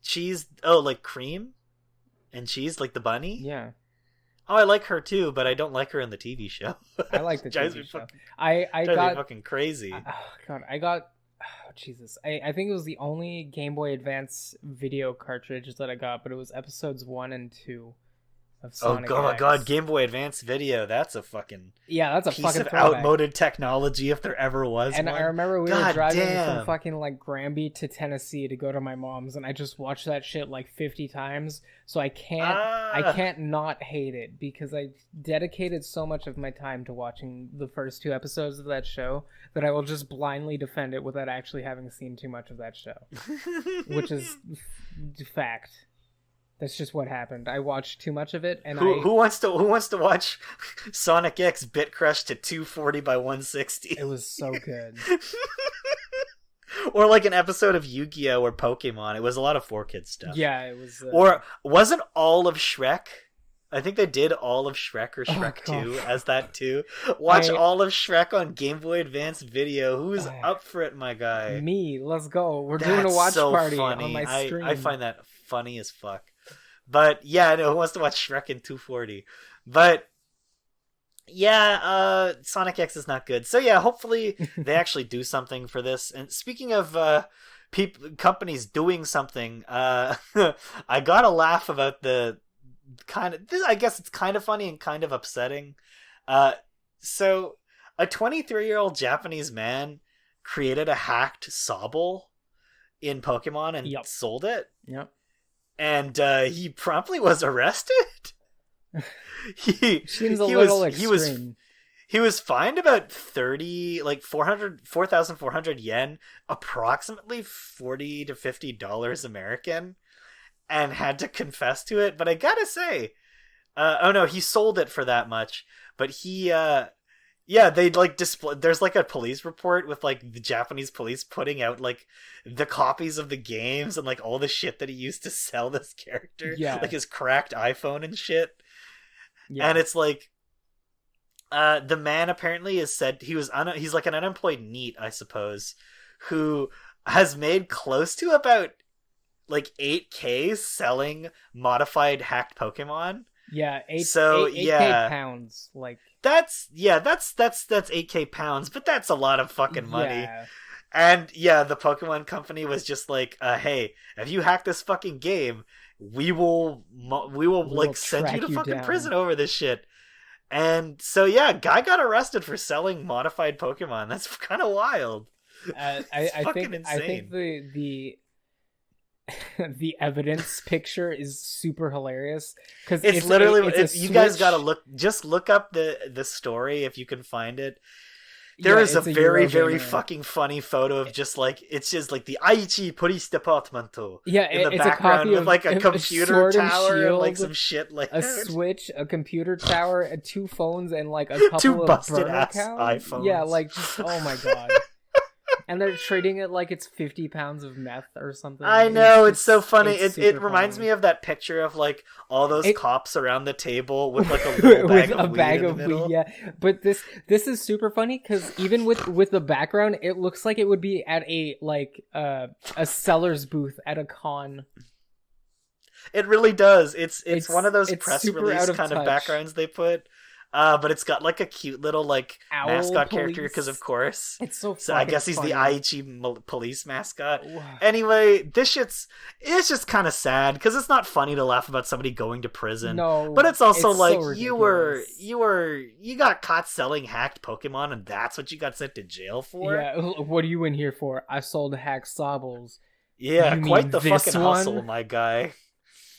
Cheese? Oh, like Cream? And Cheese, like the bunny? Yeah. Oh, I like her too, but I don't like her in the TV show. I like the TV show. I got fucking crazy. Jesus. I think it was the only Game Boy Advance video cartridge that I got, but it was episodes 1 and 2. of Sonic X. Oh my god, Game Boy Advance Video. That's a fucking that's a piece fucking of throwback. outmoded technology if there ever was and one. I remember we were driving from fucking like Granby to Tennessee to go to my mom's, and I just watched that shit like 50 times. So I can't not hate it, because I dedicated so much of my time to watching the first 2 episodes of that show that I will just blindly defend it without actually having seen too much of that show, which is fact. That's just what happened. I watched too much of it, and who wants to watch Sonic X Bit Crush to 240 by 160? It was so good. Or like an episode of Yu-Gi-Oh! Or Pokemon. It was a lot of 4Kids stuff. Yeah, it was. Or wasn't all of Shrek? I think they did all of Shrek or Shrek 2 as that too. Watch all of Shrek on Game Boy Advance Video. Who's up for it, my guy? Me. Let's go. We're doing a watch party on my stream. I find that funny as fuck. But yeah, no, who wants to watch Shrek in 240? But yeah, Sonic X is not good. So yeah, hopefully they actually do something for this. And speaking of companies doing something, I got a laugh about the I guess it's kind of funny and kind of upsetting. So a 23-year-old Japanese man created a hacked Sobble in Pokemon and sold it. Yep. And he promptly was arrested. Seems a little extreme. He was fined about 4,400 yen, approximately $40 to $50 American, and had to confess to it. But I gotta say, he sold it for that much. But he, they like display. There's like a police report with like the Japanese police putting out like the copies of the games and like all the shit that he used to sell this character, like his cracked iPhone and shit. Yeah. And it's like, the man apparently is said he's like an unemployed NEET, I suppose, who has made close to about like 8K selling modified hacked Pokemon. Yeah, 8K pounds. Like that's 8K pounds, but that's a lot of fucking money. Yeah. And yeah, the Pokemon company was just like, hey, if you hack this fucking game, we will like send you to fucking prison over this shit. And so yeah, guy got arrested for selling modified Pokemon. That's kind of wild. I think the the evidence picture is super hilarious because it's literally you guys gotta look up the story if you can find it. There is a very, very fucking funny photo of just like, it's just like the Aichi Police Departmento in the background with like a computer tower and like some shit like a switch, a computer tower, 2 phones, and like a couple 2 of busted ass iPhones. Yeah, like just, oh my god. And they're trading it like it's 50 pounds of meth or something. I know, it's so funny. It reminds me of that picture of like all those cops around the table with like a little bag of weed. Yeah, but this is super funny because even with the background, it looks like it would be at a seller's booth at a con. It really does. It's one of those press release kind of backgrounds they put. But it's got like a cute little like owl mascot character because of course it's so I guess he's funny. The Aichi police mascot. Wow. Anyway, it's just kind of sad because it's not funny to laugh about somebody going to prison. No, but it's also it's like so you got caught selling hacked Pokemon and that's what you got sent to jail for. Yeah, what are you in here for? I sold hacked Sobbles. Yeah, quite the fucking hustle, my guy.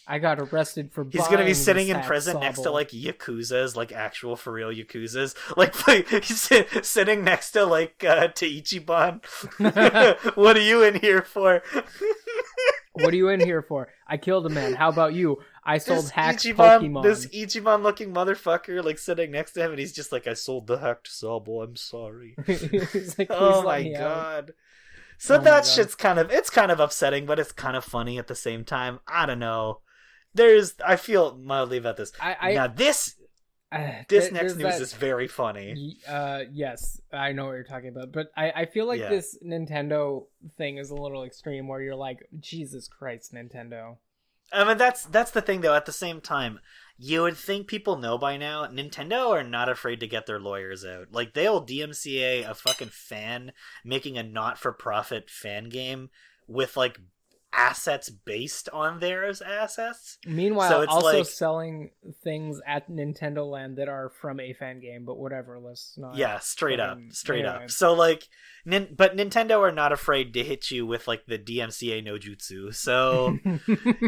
I got arrested for He's gonna be sitting in prison next to like Yakuzas, like actual for real Yakuzas. Like he's sitting next to like Taichiban. What are you in here for? What are you in here for? I killed a man. How about you? I sold hacked Pokemon. This Ichiban looking motherfucker like sitting next to him and he's just like, I sold the hacked Sobble, I'm sorry. Like, oh my god. So shit's kind of upsetting, but it's kind of funny at the same time. I don't know. I feel mildly about this. This next news is very funny. Yes, I know what you're talking about, but I feel like this Nintendo thing is a little extreme where you're like, Jesus Christ, Nintendo. I mean, that's the thing though. At the same time, you would think people know by now, Nintendo are not afraid to get their lawyers out. Like, they'll DMCA a fucking fan making a not-for-profit fan game with, like, assets based on theirs assets. Meanwhile, so it's also selling things at Nintendo Land that are from a fan game, but whatever, let's not... Yeah, straight up. So, like, but Nintendo are not afraid to hit you with, like, the DMCA no Jutsu. So,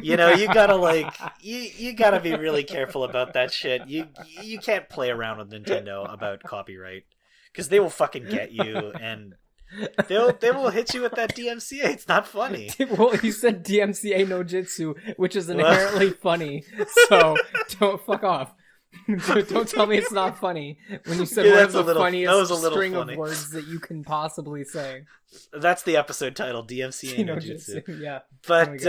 you know, you gotta, like, you gotta be really careful about that shit. You can't play around with Nintendo about copyright, because they will fucking get you, and... They will hit you with that DMCA. It's not funny. Well, you said DMCA no Jutsu, which is inherently funny. So don't fuck off. Don't tell me it's not funny when you said one of the funniest string of words that you can possibly say. That's the episode title, DMCA no Jutsu. Yeah. But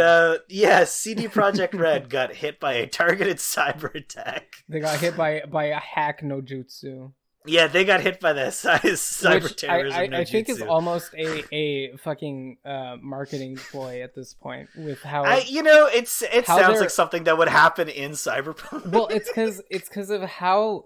CD Projekt Red got hit by a targeted cyber attack. They got hit by a hack no Jutsu. Yeah, they got hit by the cyber terrorism. I think is almost a fucking marketing ploy at this point with how it sounds like something that would happen in Cyberpunk. Well, it's because of how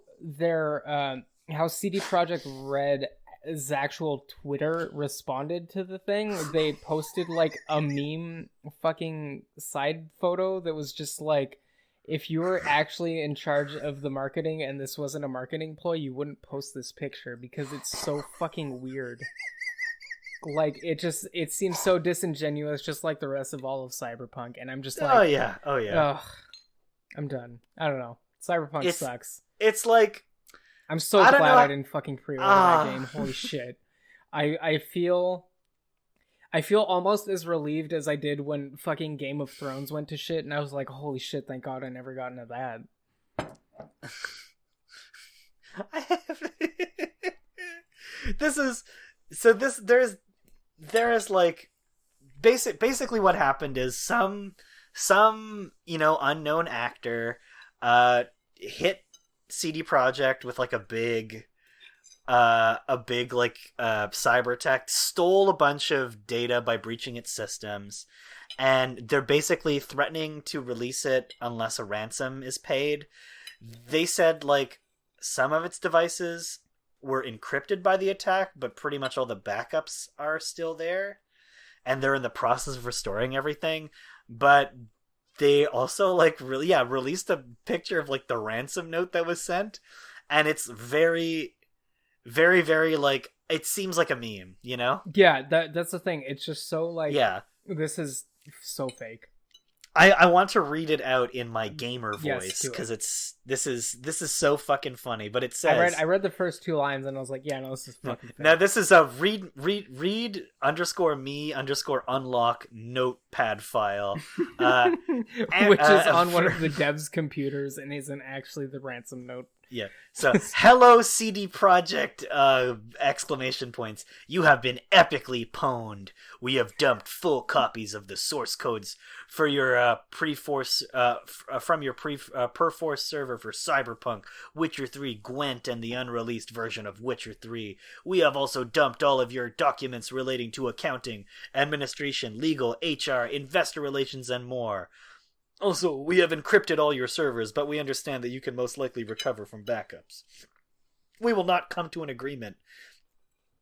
how CD Projekt Red's actual Twitter responded to the thing. They posted like a meme fucking side photo that was just like, if you were actually in charge of the marketing and this wasn't a marketing ploy, you wouldn't post this picture because it's so fucking weird. Like, it seems so disingenuous, just like the rest of all of Cyberpunk, and I'm just like... Oh, yeah. Ugh, I'm done. I don't know. Cyberpunk sucks. It's like... I'm so glad I didn't fucking pre-order that game. Holy shit. I feel almost as relieved as I did when fucking Game of Thrones went to shit, and I was like, holy shit, thank God I never got into that. There is like basically what happened is some unknown actor hit CD Projekt with like a big cyber tech, stole a bunch of data by breaching its systems, and they're basically threatening to release it unless a ransom is paid. They said like some of its devices were encrypted by the attack, but pretty much all the backups are still there, and they're in the process of restoring everything. But they also like released a picture of like the ransom note that was sent, and it's very, very, very like, it seems like a meme, you know? Yeah, that's the thing. It's just so like, this is so fake. I want to read it out in my gamer voice because this is so fucking funny. But it says, I read the first two lines and I was like, yeah, no, this is fucking fake. Now this is a read _me_unlock notepad file, which is on one of the devs' computers and isn't actually the ransom note. Yeah. So, hello CD Projekt, exclamation points. You have been epically pwned. We have dumped full copies of the source codes for your from your Perforce server for Cyberpunk, Witcher 3, Gwent, and the unreleased version of Witcher 3. We have also dumped all of your documents relating to accounting, administration, legal, HR, investor relations, and more. Also, we have encrypted all your servers, but we understand that you can most likely recover from backups. We will not come to an agreement.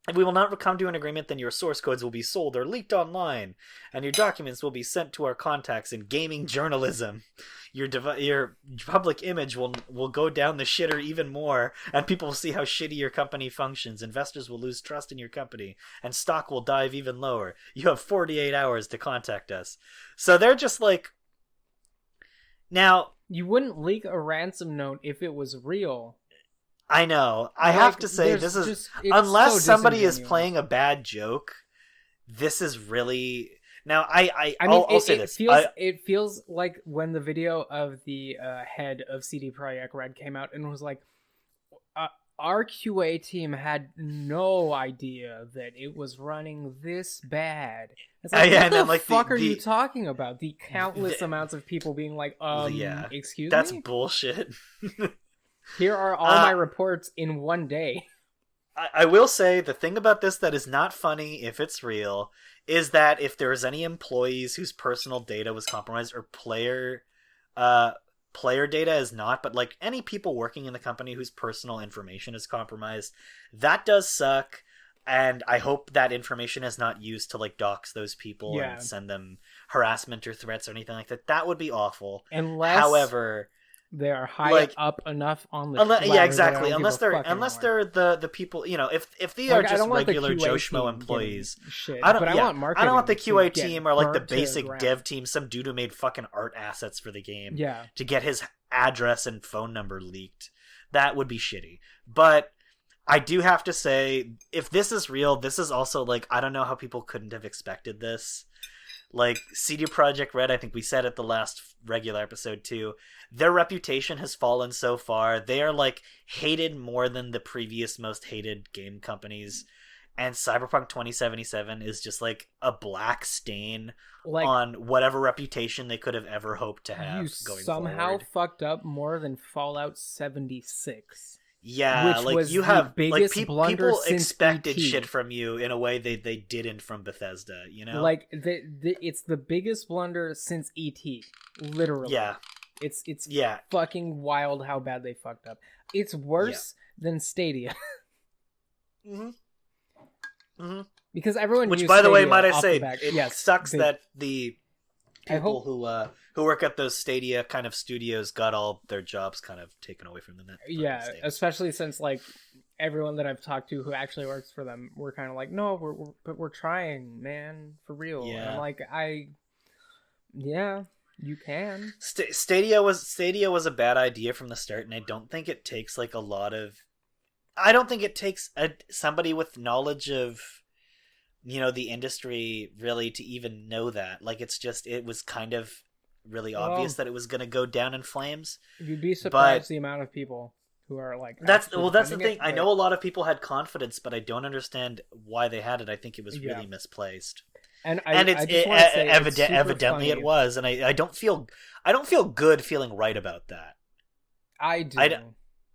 If we will not come to an agreement, then your source codes will be sold or leaked online, and your documents will be sent to our contacts in gaming journalism. Your public image will go down the shitter even more, and people will see how shitty your company functions. Investors will lose trust in your company, and stock will dive even lower. You have 48 hours to contact us. So they're just like... Now, you wouldn't leak a ransom note if it was real. I know. I have to say, this is... Unless somebody is playing a bad joke, this is really... Now, I'll say this. It feels like when the video of the head of CD Projekt Red came out and was like, our QA team had no idea that it was running this bad. It's like, what the fuck are you talking about? The countless amounts of people being like, excuse me? That's bullshit. Here are all my reports in one day. I will say, the thing about this that is not funny, if it's real, is that if there's any employees whose personal data was compromised, or player data is not, but like any people working in the company whose personal information is compromised, that does suck. And I hope that information is not used to like dox those people and send them harassment or threats or anything like that. That would be awful. However, they are high up enough on the yeah, exactly. Unless they're the people, if they are just regular Joe Schmo employees. I don't want the QA team or like the basic dev team, some dude who made fucking art assets for the game to get his address and phone number leaked. That would be shitty. But I do have to say, if this is real, this is also like, I don't know how people couldn't have expected this. Like, CD Projekt Red, I think we said at the last regular episode too, their reputation has fallen so far. They are like hated more than the previous most hated game companies. And Cyberpunk 2077 is just like a black stain on whatever reputation they could have ever hoped to have going forward. You somehow fucked up more than Fallout 76. Yeah, which like you have like people expected shit from you in a way they didn't from Bethesda, Like it's the biggest blunder since ET, literally. Yeah, it's fucking wild how bad they fucked up. It's worse than Stadia. Because everyone, which by the way, might I say, it sucks that the people who work at those Stadia kind of studios got all their jobs kind of taken away from them. Especially since like everyone that I've talked to who actually works for them were kind of like, no, we're trying, man, for real. Yeah. And I'm like, you can. Stadia was a bad idea from the start, and I don't think it takes like a lot of. I don't think it takes somebody with knowledge of the industry really to even know that. Like, it was kind of really obvious that it was going to go down in flames. You'd be surprised the amount of people who are like, that's the thing. I know a lot of people had confidence, but I don't understand why they had it. I think it was really misplaced. And evidently it was, and I don't feel good feeling right about that. I do.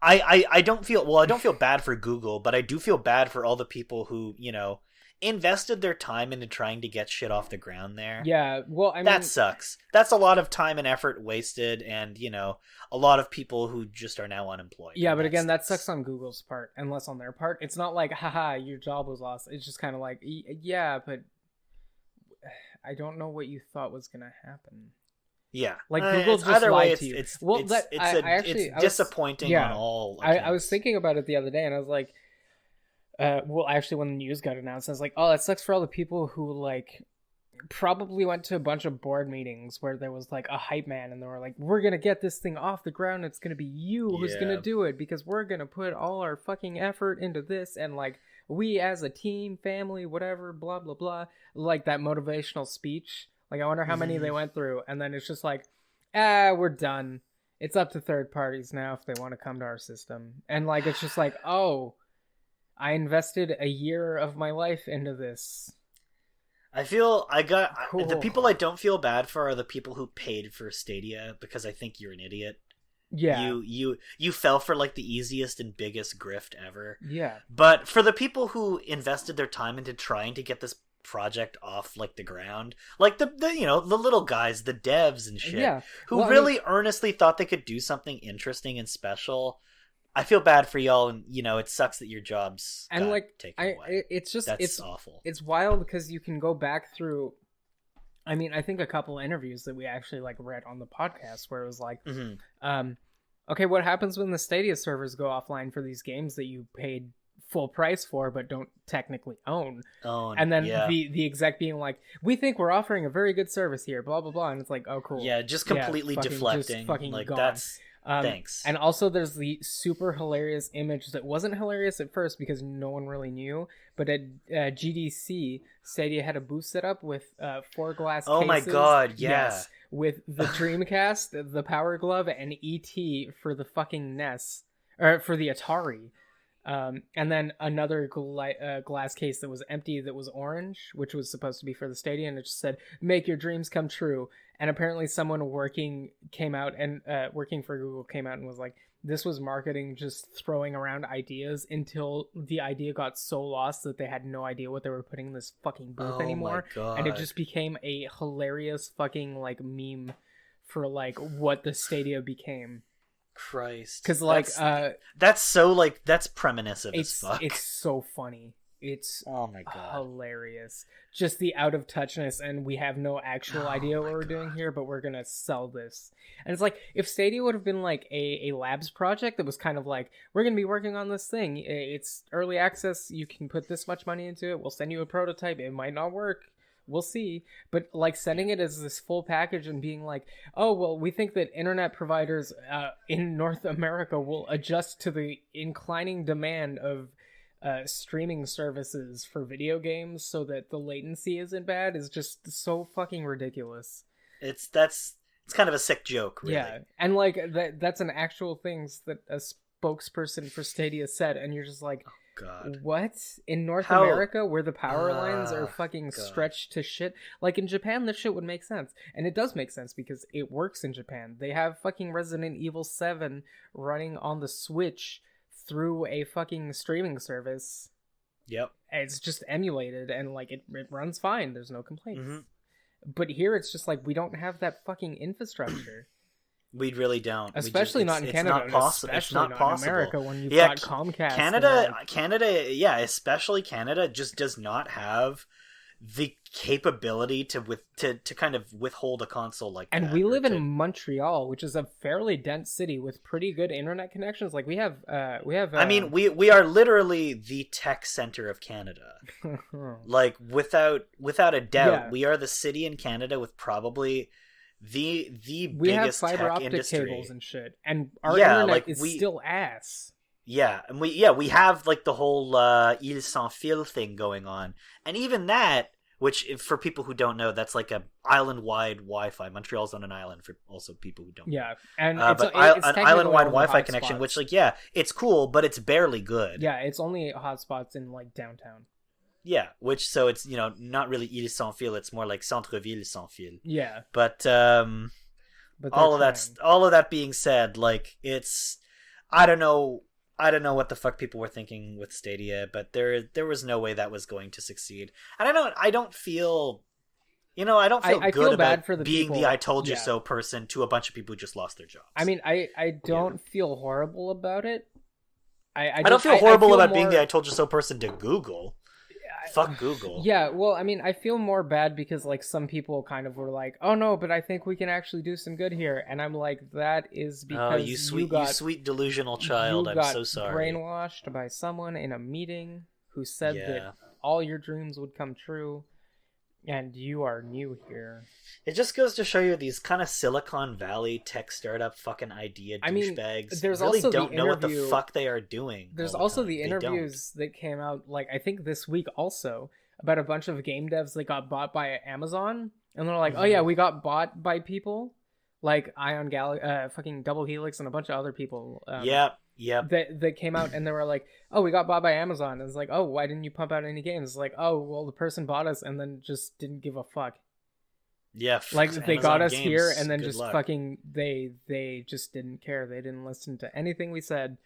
I don't feel bad for Google, but I do feel bad for all the people who, invested their time into trying to get shit off the ground there. Yeah, well, I mean, that sucks. That's a lot of time and effort wasted, and a lot of people who just are now unemployed. Yeah, but again, that sucks on Google's part, and less on their part. It's not like, haha, your job was lost. It's just kind of like, yeah, but I don't know what you thought was gonna happen. Yeah, like Google just lied to you. It's disappointing on all. I was thinking about it the other day, and I was like, actually, when the news got announced, I was like, oh, that sucks for all the people who like probably went to a bunch of board meetings where there was like a hype man, and they were like, we're gonna get this thing off the ground. It's gonna be you who's gonna do it because we're gonna put all our fucking effort into this, and like we as a team, family, whatever, blah blah blah, like that motivational speech. Like, I wonder how many they went through, and then it's just like, we're done. It's up to third parties now if they want to come to our system. And like, it's just like, oh, I invested a year of my life into this. I feel the people I don't feel bad for are the people who paid for Stadia, because I think you're an idiot. Yeah. You fell for like the easiest and biggest grift ever. Yeah. But for the people who invested their time into trying to get this project off like the ground, like the little guys, the devs and shit, who really earnestly thought they could do something interesting and special, I feel bad for y'all, and it sucks that your jobs got taken away. It's awful. It's wild because you can go back through. I mean, I think a couple of interviews that we actually like read on the podcast where it was like, okay, what happens when the Stadia servers go offline for these games that you paid full price for but don't technically own? And then the exec being like, we think we're offering a very good service here, blah blah blah, and it's like, oh cool, just completely deflecting, just fucking like gone. That's thanks. And also there's the super hilarious image that wasn't hilarious at first because no one really knew, but at GDC, Stadia had a booth set up with 4 glass cases. Oh my god, yeah. Yes, with the Dreamcast, the Power Glove, and ET for the fucking NES, or for the Atari. And then another glass case that was empty that was orange, which was supposed to be for the Stadia, and it just said, make your dreams come true. And apparently someone working for Google came out and was like, this was marketing just throwing around ideas until the idea got so lost that they had no idea what they were putting in this fucking booth anymore. My God. And it just became a hilarious fucking like meme for like what the Stadia became. Christ, because like that's so like that's premonitive as fuck. It's so funny. It's oh my god, hilarious. Just the out of touchness, and we have no actual idea what we're doing here, but we're gonna sell this. And it's like, if Stadia would have been like a labs project that was kind of like, we're gonna be working on this thing, it's early access, you can put this much money into it, we'll send you a prototype, it might not work, we'll see. But like sending it as this full package and being like, oh well, we think that internet providers in North America will adjust to the inclining demand of streaming services for video games so that the latency isn't bad, is just so fucking ridiculous. It's kind of a sick joke, really. Yeah, and like that's an actual thing that a spokesperson for Stadia said, and you're just like, oh, God. What? In North America, where the power lines are fucking stretched to shit? Like in Japan, this shit would make sense, and it does make sense because it works in Japan. They have fucking Resident Evil 7 running on the Switch through a fucking streaming service. Yep. It's just emulated, and like it runs fine. There's no complaints. Mm-hmm. But here it's just like we don't have that fucking infrastructure. We really don't. Especially not in Canada. It's not possible. Especially not possible. In America when you've got Comcast. Canada, yeah, especially Canada just does not have the capability to kind of withhold a console like that. And we live in Montreal, which is a fairly dense city with pretty good internet connections. Like we have I mean, we are literally the tech center of Canada. Like without a doubt, we are the city in Canada with probably the we biggest have fiber tech optic industry. Cables and shit, and our internet is still ass. Yeah, and we have like the whole Île sans fil thing going on, and even that, which for people who don't know, that's like a island-wide Wi-Fi. Montreal's on an island for also people who don't. Yeah, and it's an island-wide Wi-Fi connection, which like it's cool, but it's barely good. Yeah, it's only hotspots in like downtown. Yeah, so it's not really Île sans fil, it's more like centre-ville sans fil. Yeah, but all of that being said, like it's I don't know what the fuck people were thinking with Stadia, but there was no way that was going to succeed. And I don't feel good about for the being people. The I told you so person to a bunch of people who just lost their jobs. I mean, I don't feel horrible about it. I don't feel horrible about being the I told you so person to Google. Fuck Google. Yeah, well, I mean, I feel more bad because, like, some people kind of were like, oh, no, but I think we can actually do some good here. And I'm like, that is because you sweet delusional child. I'm so sorry. Brainwashed by someone in a meeting who said that all your dreams would come true, and you are new here. It just goes to show you these kind of Silicon Valley tech startup fucking idea douchebags there's really also don't know what the fuck they are doing. There's also the interviews that came out, like, I think this week also, about a bunch of game devs that got bought by Amazon, and they're like, oh yeah, we got bought by people like Ion fucking Double Helix and a bunch of other people. Yep. That came out and they were like, oh, we got bought by Amazon. And it's like, oh, why didn't you pump out any games? It's like, oh, well, the person bought us and then just didn't give a fuck. Yeah, like they Amazon got us games, here and then just luck. Fucking they just didn't care. They didn't listen to anything we said.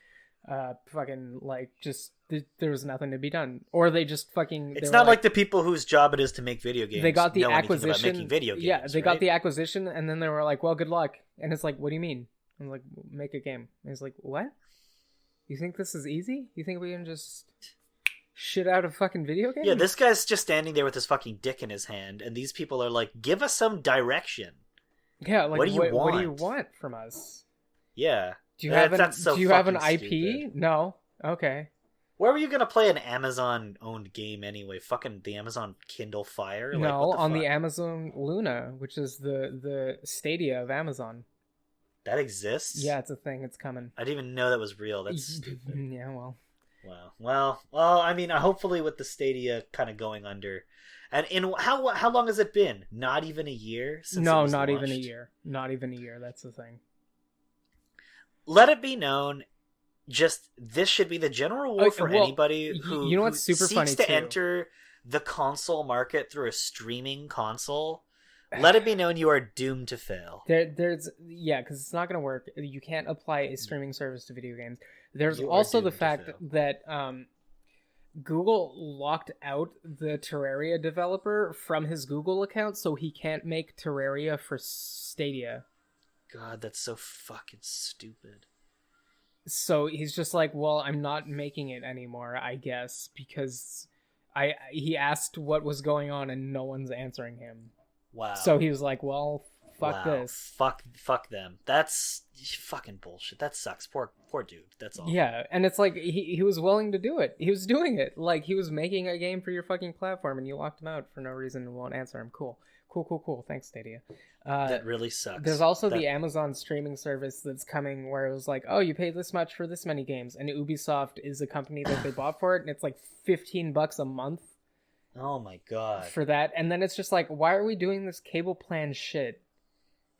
Fucking like just there was nothing to be done, or they just fucking. It's not like the people whose job it is to make video games. They got the know acquisition. About making video games, yeah, they right? got the acquisition, and then they were like, "Well, good luck." And it's like, "What do you mean?" I'm like, "Make a game." And it's like, "What? You think this is easy? You think we can just shit out of fucking video games?" Yeah, this guy's just standing there with his fucking dick in his hand, and these people are like, "Give us some direction." Yeah, like what do you want? What do you want from us? Yeah. Do you have an IP? Stupid. No. Okay. Where were you gonna play an Amazon-owned game anyway? Fucking the Amazon Kindle Fire? No, on the Amazon Luna, which is the Stadia of Amazon. That exists? Yeah, it's a thing. It's coming. I didn't even know that was real. That's stupid. Yeah, well. Wow. Well, I mean, hopefully with the Stadia kind of going under. And how long has it been? Not even a year since No, it was not launched? even a year. Not even a year. That's the thing. Let it be known, just this should be the general rule for anybody who, you know what's super seeks funny to too? enter the console market through a streaming console. Let it be known you are doomed to fail. Because it's not going to work. You can't apply a streaming service to video games. There's also the fact that Google locked out the Terraria developer from his Google account, so he can't make Terraria for Stadia. God, that's so fucking stupid. So he's just like, well, I'm not making it anymore, I guess, because He asked what was going on, and no one's answering him. Wow. So he was like, well, fuck this. Fuck them. That's fucking bullshit. That sucks. Poor dude. That's all. Yeah, and it's like he was willing to do it. He was doing it. Like, he was making a game for your fucking platform, and you locked him out for no reason and won't answer him. Cool. Thanks, Stadia. That really sucks. There's also the Amazon streaming service that's coming where it was like, oh, you pay this much for this many games, and Ubisoft is a company that they bought for it, and it's like $15 a month. Oh my god. For that, and then it's just like, why are we doing this cable plan shit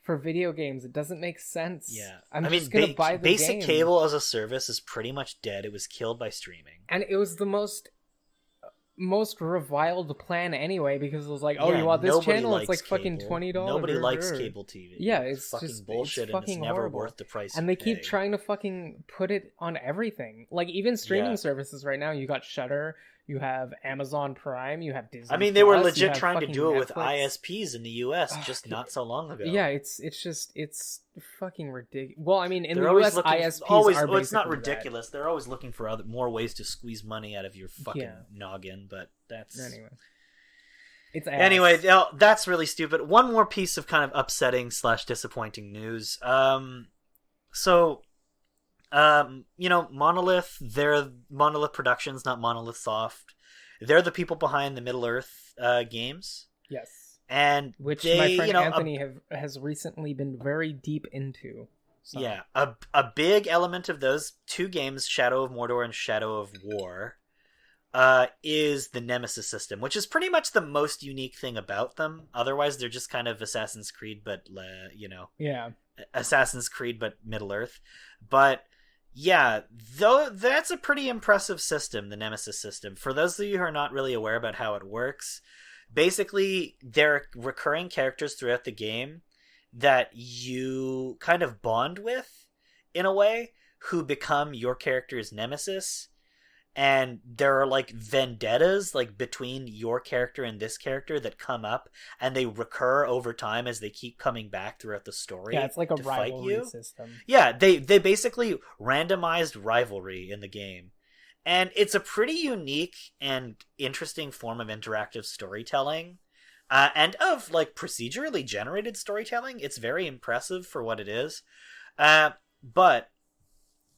for video games? It doesn't make sense. Yeah, I'm just gonna buy the basic game. cable as a service is pretty much dead. It was killed by streaming, and it was the most reviled plan anyway, because it was like, oh, you want this channel? It's like fucking $20. Nobody likes cable TV. Yeah, it's fucking just bullshit, it's fucking and it's never horrible. worth the price. And they keep trying to fucking put it on everything. Like, even streaming services right now, you got Shudder, you have Amazon Prime, you have Disney. I mean, they were Plus, legit trying to do it with Netflix. ISPs in the US just not so long ago. Yeah, it's fucking ridiculous. Well, I mean, in They're the US, ISPs are basically it's not ridiculous. They're always looking for more ways to squeeze money out of your fucking noggin, but that's... Anyway, that's really stupid. One more piece of kind of upsetting / disappointing news. Monolith, they're Monolith Productions, not Monolith Soft. They're the people behind the Middle-earth games. Yes. And which my friend Anthony has recently been very deep into. So. Yeah, a big element of those two games, Shadow of Mordor and Shadow of War, is the Nemesis system, which is pretty much the most unique thing about them. Otherwise, they're just kind of Assassin's Creed, but Assassin's Creed, but Middle-earth. But yeah, though that's a pretty impressive system, the Nemesis system. For those of you who are not really aware about how it works, basically there are recurring characters throughout the game that you kind of bond with in a way, who become your character's nemesis. And there are like vendettas like between your character and this character that come up, and they recur over time as they keep coming back throughout the story. Yeah, it's like a rivalry system. Yeah, they basically randomized rivalry in the game. And it's a pretty unique and interesting form of interactive storytelling. And of like procedurally generated storytelling. It's very impressive for what it is. But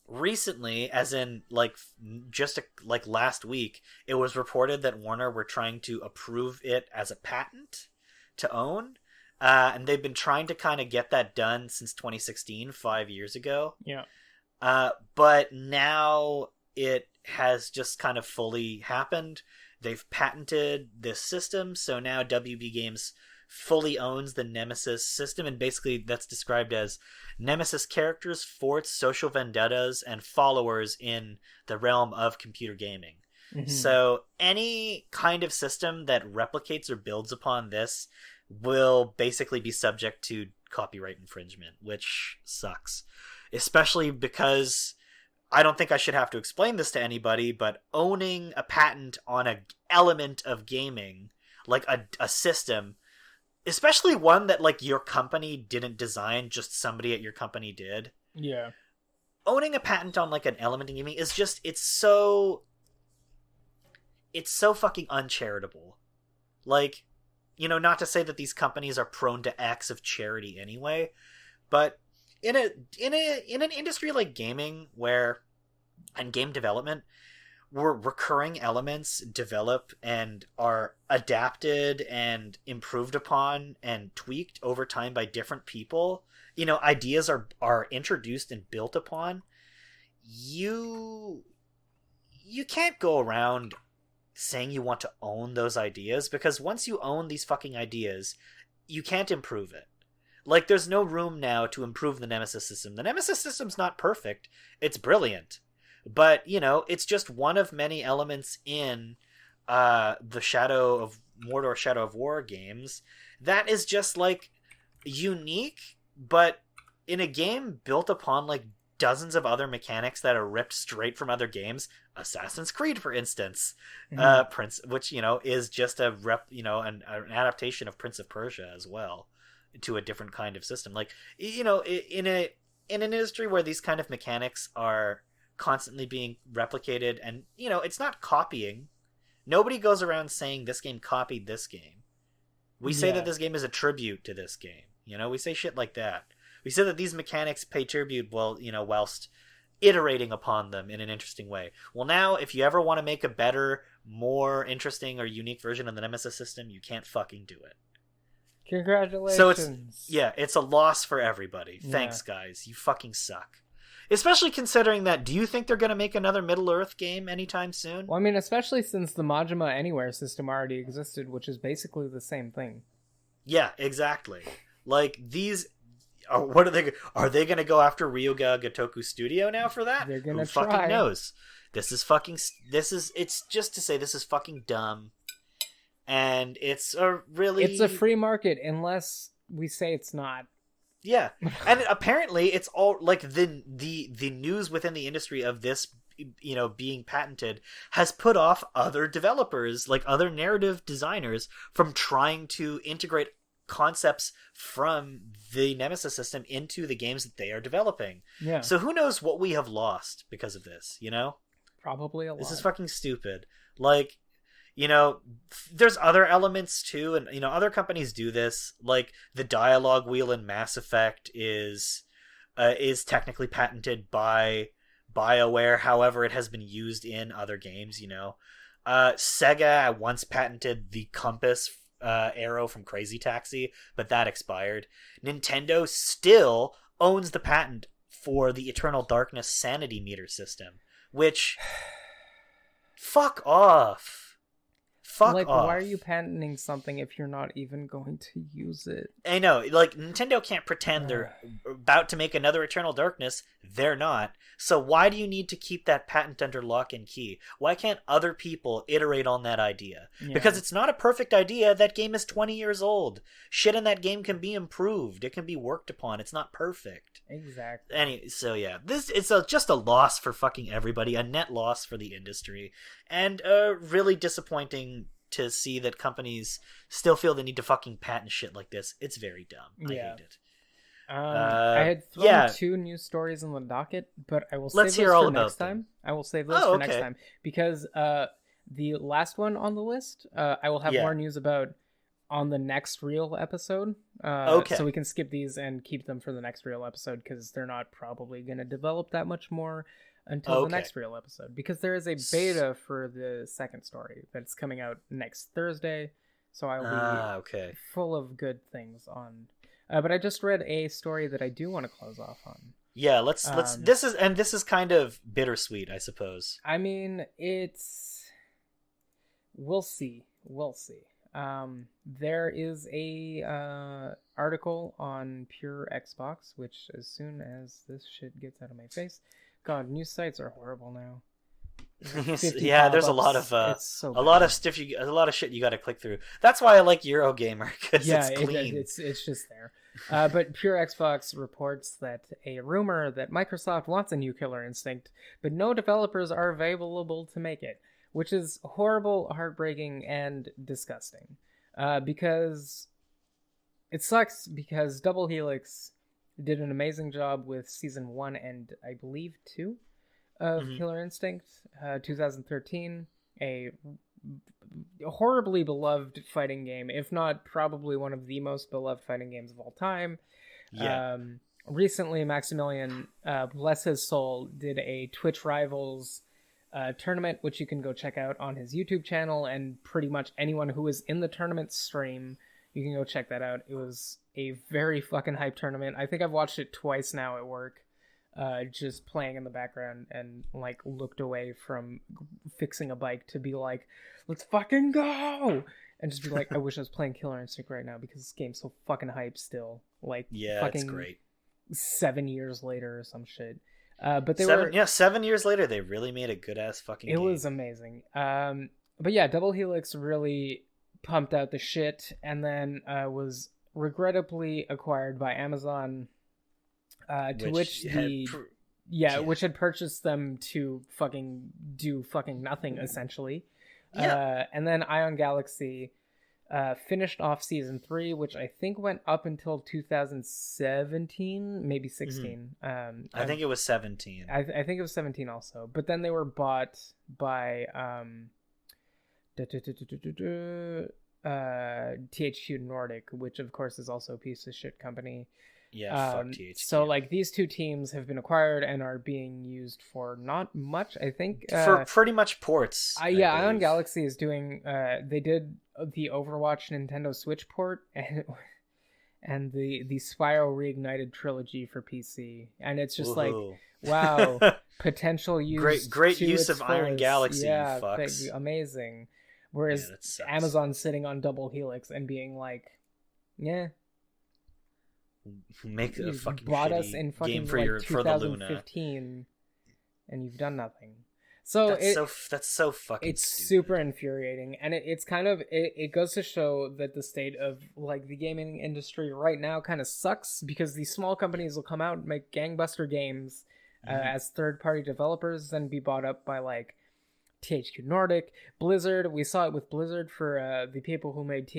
recently, as in like last week, it was reported that Warner were trying to approve it as a patent to own, and they've been trying to kind of get that done since 2016, 5 years ago. Yeah. But now it has just kind of fully happened. They've patented this system, so now WB Games fully owns the Nemesis system, and basically that's described as Nemesis characters, forts, social vendettas, and followers in the realm of computer gaming. Mm-hmm. So any kind of system that replicates or builds upon this will basically be subject to copyright infringement, which sucks. Especially because I don't think I should have to explain this to anybody, but owning a patent on an element of gaming, like a system, especially one that like your company didn't design, just somebody at your company did. Yeah. Owning a patent on like an element in gaming is just, it's so fucking uncharitable. Like, you know, not to say that these companies are prone to acts of charity anyway, but in an industry like gaming and game development, where recurring elements develop and are adapted and improved upon and tweaked over time by different people, you know, ideas are introduced and built upon, you can't go around saying you want to own those ideas, because once you own these fucking ideas, you can't improve it. Like, there's no room now to improve the Nemesis system. The Nemesis system's not perfect. It's brilliant. But, you know, it's just one of many elements in the Shadow of Mordor, Shadow of War games that is just, like, unique, but in a game built upon, like, dozens of other mechanics that are ripped straight from other games. Assassin's Creed, for instance, which, you know, is just an adaptation of Prince of Persia as well, to a different kind of system. Like, you know, in an industry where these kind of mechanics are constantly being replicated, and, you know, it's not copying, Nobody goes around saying this game copied this game. We say that this game is a tribute to this game. You know, we say shit like that. We say that these mechanics pay tribute, well, you know, whilst iterating upon them in an interesting way. Well, now, if you ever want to make a better, more interesting or unique version of the Nemesis system, you can't fucking do it. Congratulations. So it's a loss for everybody. Thanks, guys. You fucking suck. Especially considering that, do you think they're going to make another Middle-earth game anytime soon? Well, I mean, especially since the Majima Anywhere system already existed, which is basically the same thing. Yeah, exactly. Like, these... What are they going to go after Ryuga Gotoku Studio now for that? They're going to try. Who fucking knows? It's just to say this is fucking dumb. And it's a free market unless we say it's not. Yeah. And apparently it's all like the news within the industry of this, you know, being patented has put off other developers, like other narrative designers, from trying to integrate concepts from the Nemesis system into the games that they are developing. Yeah. So who knows what we have lost because of this, you know? Probably a lot. This is fucking stupid. Like, you know, there's other elements too, and, you know, other companies do this. Like, the dialogue wheel in Mass Effect is technically patented by BioWare, however it has been used in other games, you know. Sega once patented the compass arrow from Crazy Taxi, but that expired. Nintendo still owns the patent for the Eternal Darkness sanity meter system, which... Fuck off. Fuck off. Why are you patenting something if you're not even going to use it? I know, like, Nintendo can't pretend they're about to make another Eternal Darkness. They're not. So why do you need to keep that patent under lock and key? Why can't other people iterate on that idea? Yeah. Because it's not a perfect idea. That game is 20 years old. Shit in that game can be improved. It can be worked upon. It's not perfect. Exactly. Anyway, so yeah, it's just a loss for fucking everybody, a net loss for the industry, and really disappointing to see that companies still feel the need to fucking patent shit like this. It's very dumb. I hate it. I had thrown 2 news stories on the docket, but I will save those for next time. I will save those for next time, because the last one on the list, I will have more news about on the next real episode. So we can skip these and keep them for the next real episode, because they're not probably going to develop that much more until the next real episode, because there is a beta for the second story that's coming out next Thursday, so I'll be full of good things on. But I just read a story that I do want to close off on. Yeah, let's. This is kind of bittersweet, I suppose. I mean, we'll see. There is a article on Pure Xbox, which as soon as this shit gets out of my face, God, news sites are horrible now. Yeah, there's a lot of shit you got to click through. That's why I like Eurogamer, because it's clean. It's just there. But Pure Xbox reports that a rumor that Microsoft wants a new Killer Instinct, but no developers are available to make it, which is horrible, heartbreaking, and disgusting. Because it sucks, because Double Helix did an amazing job with Season 1 and I believe 2 of Killer Instinct, 2013, a horribly beloved fighting game, if not probably one of the most beloved fighting games of all time. Yeah. Recently, Maximilian, bless his soul, did a Twitch Rivals tournament, which you can go check out on his YouTube channel, and pretty much anyone who is in the tournament stream, you can go check that out. It was a very fucking hype tournament. I think I've watched it twice now at work, just playing in the background, and like looked away from fixing a bike to be like, let's fucking go, and just be like, I wish I was playing Killer Instinct right now, because this game's so fucking hype still. Like, yeah, fucking it's great. 7 years later or some shit. But they 7 years later, they really made a good ass fucking game. It was amazing. But yeah, Double Helix really pumped out the shit, and then was regrettably acquired by Amazon, which had purchased them to fucking do fucking nothing, essentially. Yeah. And then Ion Galaxy finished off Season 3, which I think went up until 2017, maybe 16. I think it was 17. I think it was 17 also. But then they were bought by THQ Nordic, which of course is also a piece of shit company. Yeah, fuck THQ. So like these two teams have been acquired and are being used for not much, I think. For pretty much ports. Yeah, Ion Galaxy is doing. They did the Overwatch Nintendo Switch port and the Spyro Reignited trilogy for PC, and it's just like, wow, potential use. Great use of Ion Galaxy. Yeah, you fucks. Amazing. Whereas Amazon sitting on Double Helix and being like, yeah. Make a fucking bought us in fucking game for for the Luna, and you've done nothing. So that's so fucking. It's stupid. Super infuriating, and it's kind of it goes to show that the state of like the gaming industry right now kind of sucks, because these small companies will come out and make gangbuster games as third-party developers, then be bought up by like THQ Nordic, Blizzard. We saw it with Blizzard for the people who made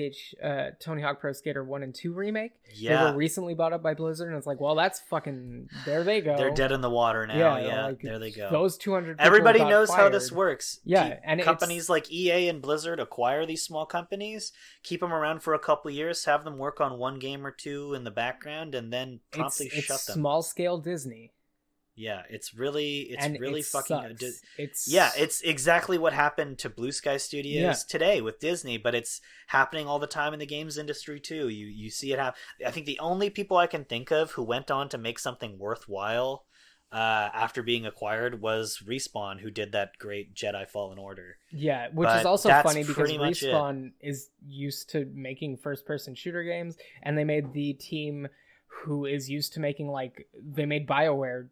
Tony Hawk Pro Skater 1 and 2 remake. Yeah. They were recently bought up by Blizzard, and it's like, well, that's fucking... There they go. They're dead in the water now. Yeah, like, there they go. Those 200 people Everybody knows fired. how this works. Yeah, and companies like EA and Blizzard acquire these small companies, keep them around for a couple years, have them work on one game or two in the background, and then promptly shut them. Small-scale Disney. Yeah, it's really fucking. It's exactly what happened to Blue Sky Studios today with Disney, but it's happening all the time in the games industry too. You see it happen. I think the only people I can think of who went on to make something worthwhile after being acquired was Respawn, who did that great Jedi Fallen Order. Yeah, which is also funny because Respawn is used to making first-person shooter games, and they made the team who is used to making they made BioWare.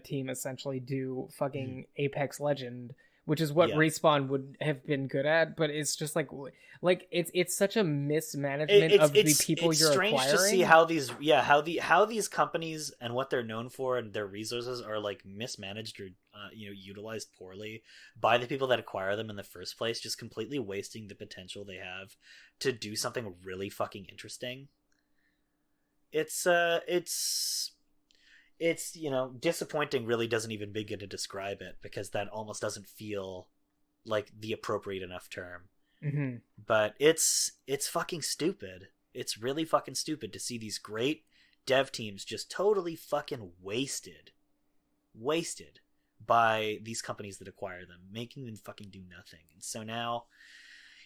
Team essentially do fucking Apex Legend, which is what Respawn would have been good at, but it's just like it's such a mismanagement of the people you're acquiring. It's strange to see how these companies and what they're known for and their resources are like mismanaged or utilized poorly by the people that acquire them in the first place, just completely wasting the potential they have to do something really fucking interesting. It's disappointing really doesn't even begin to describe it, because that almost doesn't feel like the appropriate enough term. Mm-hmm. But it's fucking stupid. It's really fucking stupid to see these great dev teams just totally fucking wasted by these companies that acquire them, making them fucking do nothing. And so now,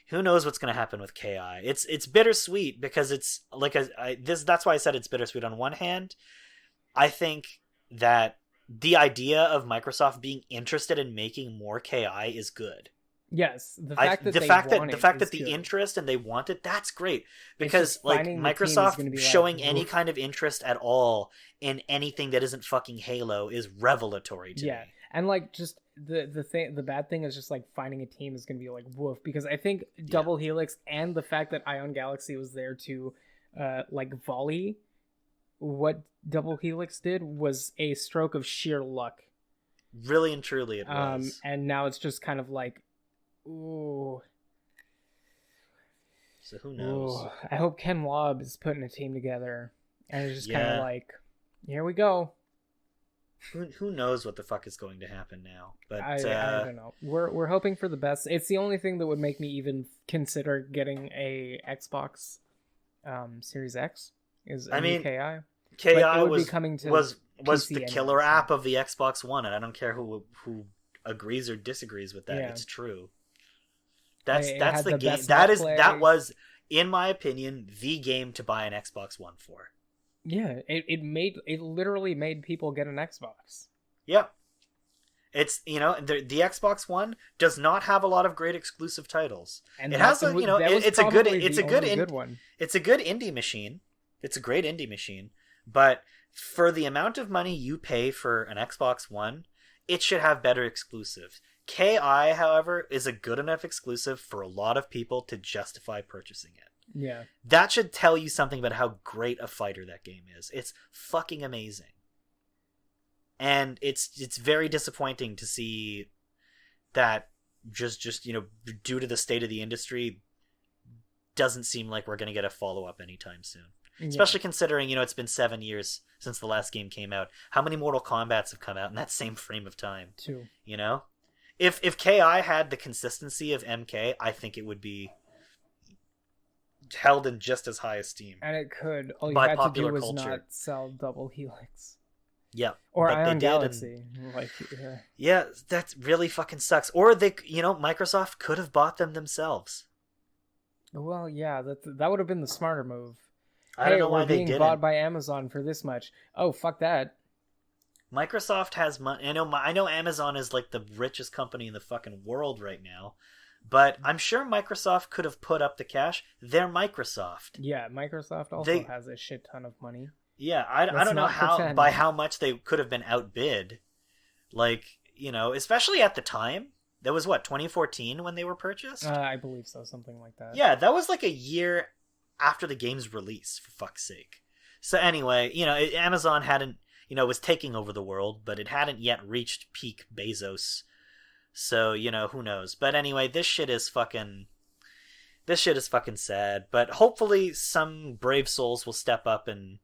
who knows what's going to happen with KI? It's bittersweet, because it's like that's why I said it's bittersweet. On one hand, I think that the idea of Microsoft being interested in making more KI is good. Yes, the fact that the interest and they want it, that's great, because like Microsoft showing any kind of interest at all in anything that isn't fucking Halo is revelatory to me. Yeah, and like just the bad thing is just like finding a team is going to be like woof, because I think Double Helix and the fact that Ion Galaxy was there to volley what Double Helix did was a stroke of sheer luck. Really and truly it was. And now it's just kind of like, ooh. So who knows? Ooh. I hope Ken Lobb is putting a team together, and it's just kind of like, here we go. Who knows what the fuck is going to happen now? But I don't know. We're hoping for the best. It's the only thing that would make me even consider getting a Xbox Series X. KI. KI was the killer app of the Xbox One, and I don't care who agrees or disagrees with that. Yeah. It's true. That's the game. That was, in my opinion, the game to buy an Xbox One for. Yeah, it literally made people get an Xbox. Yeah. It's the Xbox One does not have a lot of great exclusive titles. And it has it's a good one. It's a good indie machine. It's a great indie machine, but for the amount of money you pay for an Xbox One, it should have better exclusives. KI, however, is a good enough exclusive for a lot of people to justify purchasing it. Yeah. That should tell you something about how great a fighter that game is. It's fucking amazing. And it's very disappointing to see that just due to the state of the industry, doesn't seem like we're going to get a follow-up anytime soon. Especially considering, it's been 7 years since the last game came out. How many Mortal Kombats have come out in that same frame of time? 2. If KI had the consistency of MK, I think it would be held in just as high esteem. And it could. All you had to do was not sell Double Helix. Yeah. Or Ion Galaxy. Yeah, that really fucking sucks. Or Microsoft could have bought them themselves. Well, yeah, that would have been the smarter move. I don't know why they didn't. We're being bought by Amazon for this much. Oh, fuck that. Microsoft has money. I know Amazon is like the richest company in the fucking world right now, but I'm sure Microsoft could have put up the cash. They're Microsoft. Yeah, Microsoft also has a shit ton of money. Yeah, I don't know by how much they could have been outbid. Like, especially at the time. That was 2014 when they were purchased? I believe so, something like that. Yeah, that was like a year after the game's release, for fuck's sake. So anyway, Amazon hadn't, was taking over the world, but it hadn't yet reached peak Bezos. So, who knows. But anyway, this shit is fucking sad. But hopefully some brave souls will step up and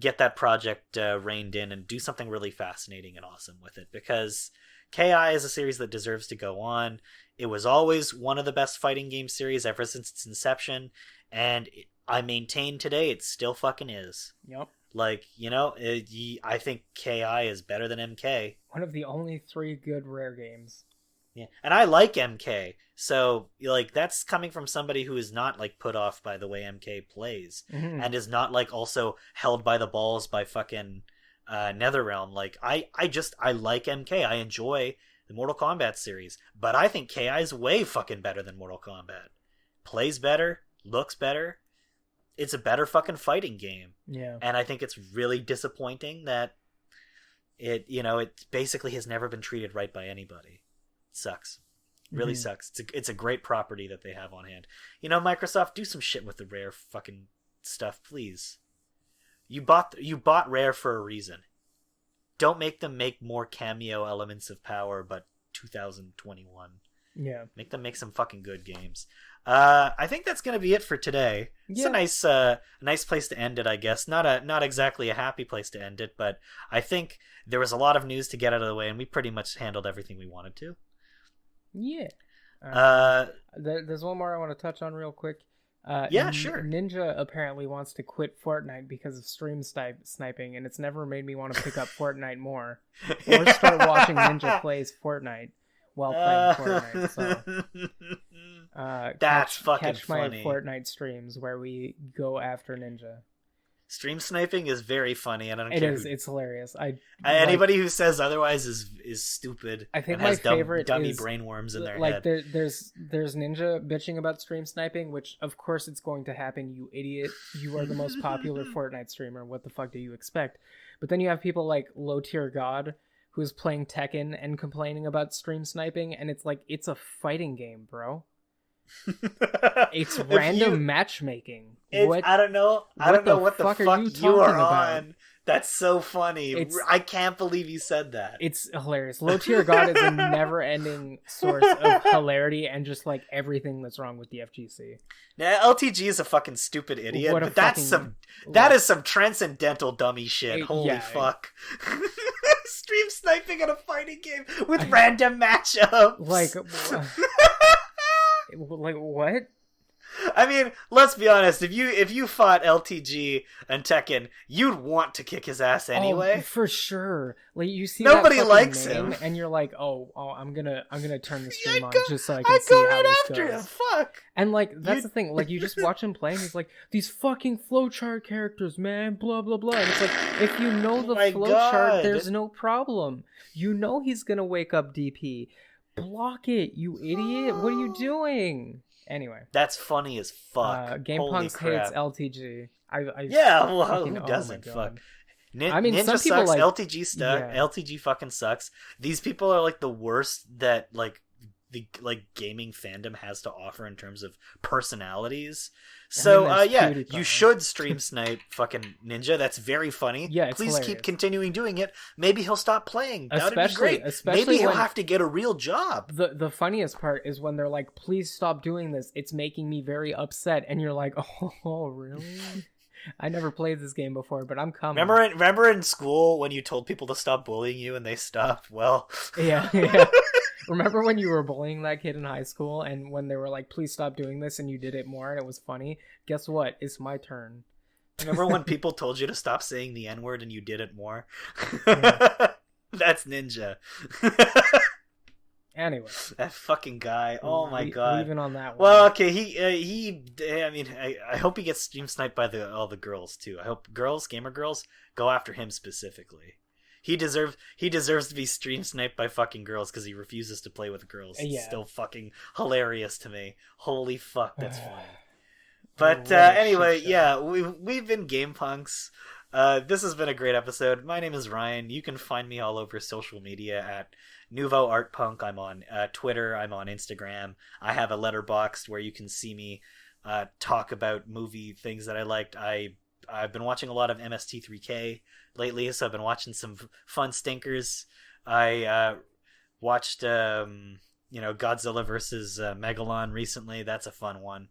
get that project reined in and do something really fascinating and awesome with it. Because KI is a series that deserves to go on. It was always one of the best fighting game series ever since its inception. And I maintain today it still fucking is. Yep. Like, I think KI is better than MK. One of the only 3 good Rare games. Yeah, and I like MK, so that's coming from somebody who is not put off by the way MK plays, and is not also held by the balls by fucking NetherRealm. I like MK. I enjoy the Mortal Kombat series, but I think KI is way fucking better than Mortal Kombat. Plays better, looks better. It's a better fucking fighting game. Yeah, and I think it's really disappointing that it basically has never been treated right by anybody. Sucks. Really sucks. It's a great property that they have on hand. Microsoft, do some shit with the Rare fucking stuff, please. You bought Rare for a reason. Don't make them make more cameo elements of power, but 2021. Yeah. Make them make some fucking good games. I think that's gonna be it for today. Yeah. It's a nice place to end it, I guess. Not exactly a happy place to end it, but I think there was a lot of news to get out of the way, and we pretty much handled everything we wanted to. Yeah. There's one more I want to touch on real quick. Yeah, sure. Ninja apparently wants to quit Fortnite because of stream sniping, and it's never made me want to pick up Fortnite more or start watching Ninja plays Fortnite while playing Fortnite. So, that's fucking catch funny. My Fortnite streams where we go after Ninja. Stream sniping is very funny, and I don't care. It is. It's hilarious. Anybody who says otherwise is stupid. I think and my has favorite dummy is, brainworms in their head. There's Ninja bitching about stream sniping, which of course it's going to happen. You idiot! You are the most popular Fortnite streamer. What the fuck do you expect? But then you have people like Low Tier God, who is playing Tekken and complaining about stream sniping, and it's it's a fighting game, bro. It's random matchmaking. I don't know what the fuck you are on. That's so funny. I can't believe you said that. It's hilarious. Low Tier God is a never-ending source of hilarity and just everything that's wrong with the FGC. Now, LTG is a fucking stupid idiot, but that is some transcendental dummy shit. Holy fuck. Stream sniping in a fighting game with random matchups. What? I mean, let's be honest. If you fought LTG and Tekken, you'd want to kick his ass anyway. Oh, for sure. You see, nobody likes him, and you're like, oh, I'm gonna turn the stream on just so I can see how this goes. Him. Fuck. And that's the thing. You just watch him play, and he's like, these fucking flowchart characters, man, blah blah blah. And it's if you know the flowchart, there's no problem. You know he's gonna wake up DP. Block it, you idiot! What are you doing? Anyway, that's funny as fuck. GamePunx hates LTG. Who doesn't? Fuck. Ninja some people sucks. LTG stuff. Yeah. LTG fucking sucks. These people are the worst that the gaming fandom has to offer in terms of personalities. So you should stream snipe fucking Ninja. That's very funny. Yeah, it's please hilarious. Keep continuing doing it. Maybe he'll stop playing. That'd be great. Maybe he'll have to get a real job. The funniest part is when they're like, please stop doing this. It's making me very upset. And you're like, oh really? I never played this game before, but I'm coming. Remember in school when you told people to stop bullying you and they stopped? Well, yeah. Remember when you were bullying that kid in high school, and when they were like, "Please stop doing this," and you did it more, and it was funny? Guess what? It's my turn. Remember when people told you to stop saying the N-word and you did it more? Yeah. That's Ninja. Anyway, that fucking guy. Oh my god. Leaving on that one. Well, okay, I mean, I hope he gets stream sniped by all the girls too. I hope gamer girls, go after him specifically. He deserves to be stream sniped by fucking girls because he refuses to play with girls. Yeah. It's still fucking hilarious to me. Holy fuck, that's funny. But anyway, yeah, we've been GamePunx. This has been a great episode. My name is Ryan. You can find me all over social media at Nouveau Art Punk. I'm on Twitter. I'm on Instagram. I have a letterboxd where you can see me talk about movie things that I liked. I've been watching a lot of MST3K lately, so I've been watching some fun stinkers. I watched Godzilla versus Megalon recently. That's a fun one.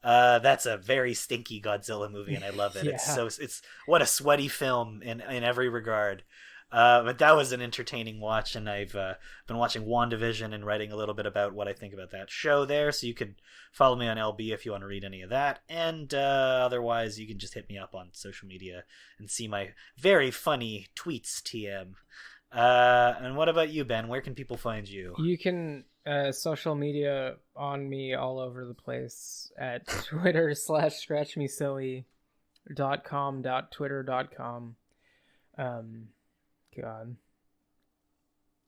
That's a very stinky Godzilla movie, and I love it. Yeah. It's what a sweaty film in every regard. But that was an entertaining watch, and I've been watching WandaVision and writing a little bit about what I think about that show there, so you could follow me on LB if you want to read any of that, and otherwise you can just hit me up on social media and see my very funny tweets, TM. And what about you, Ben? Where can people find you? You can social media on me all over the place at Twitter /scratchmesilly.com.twitter.com. God.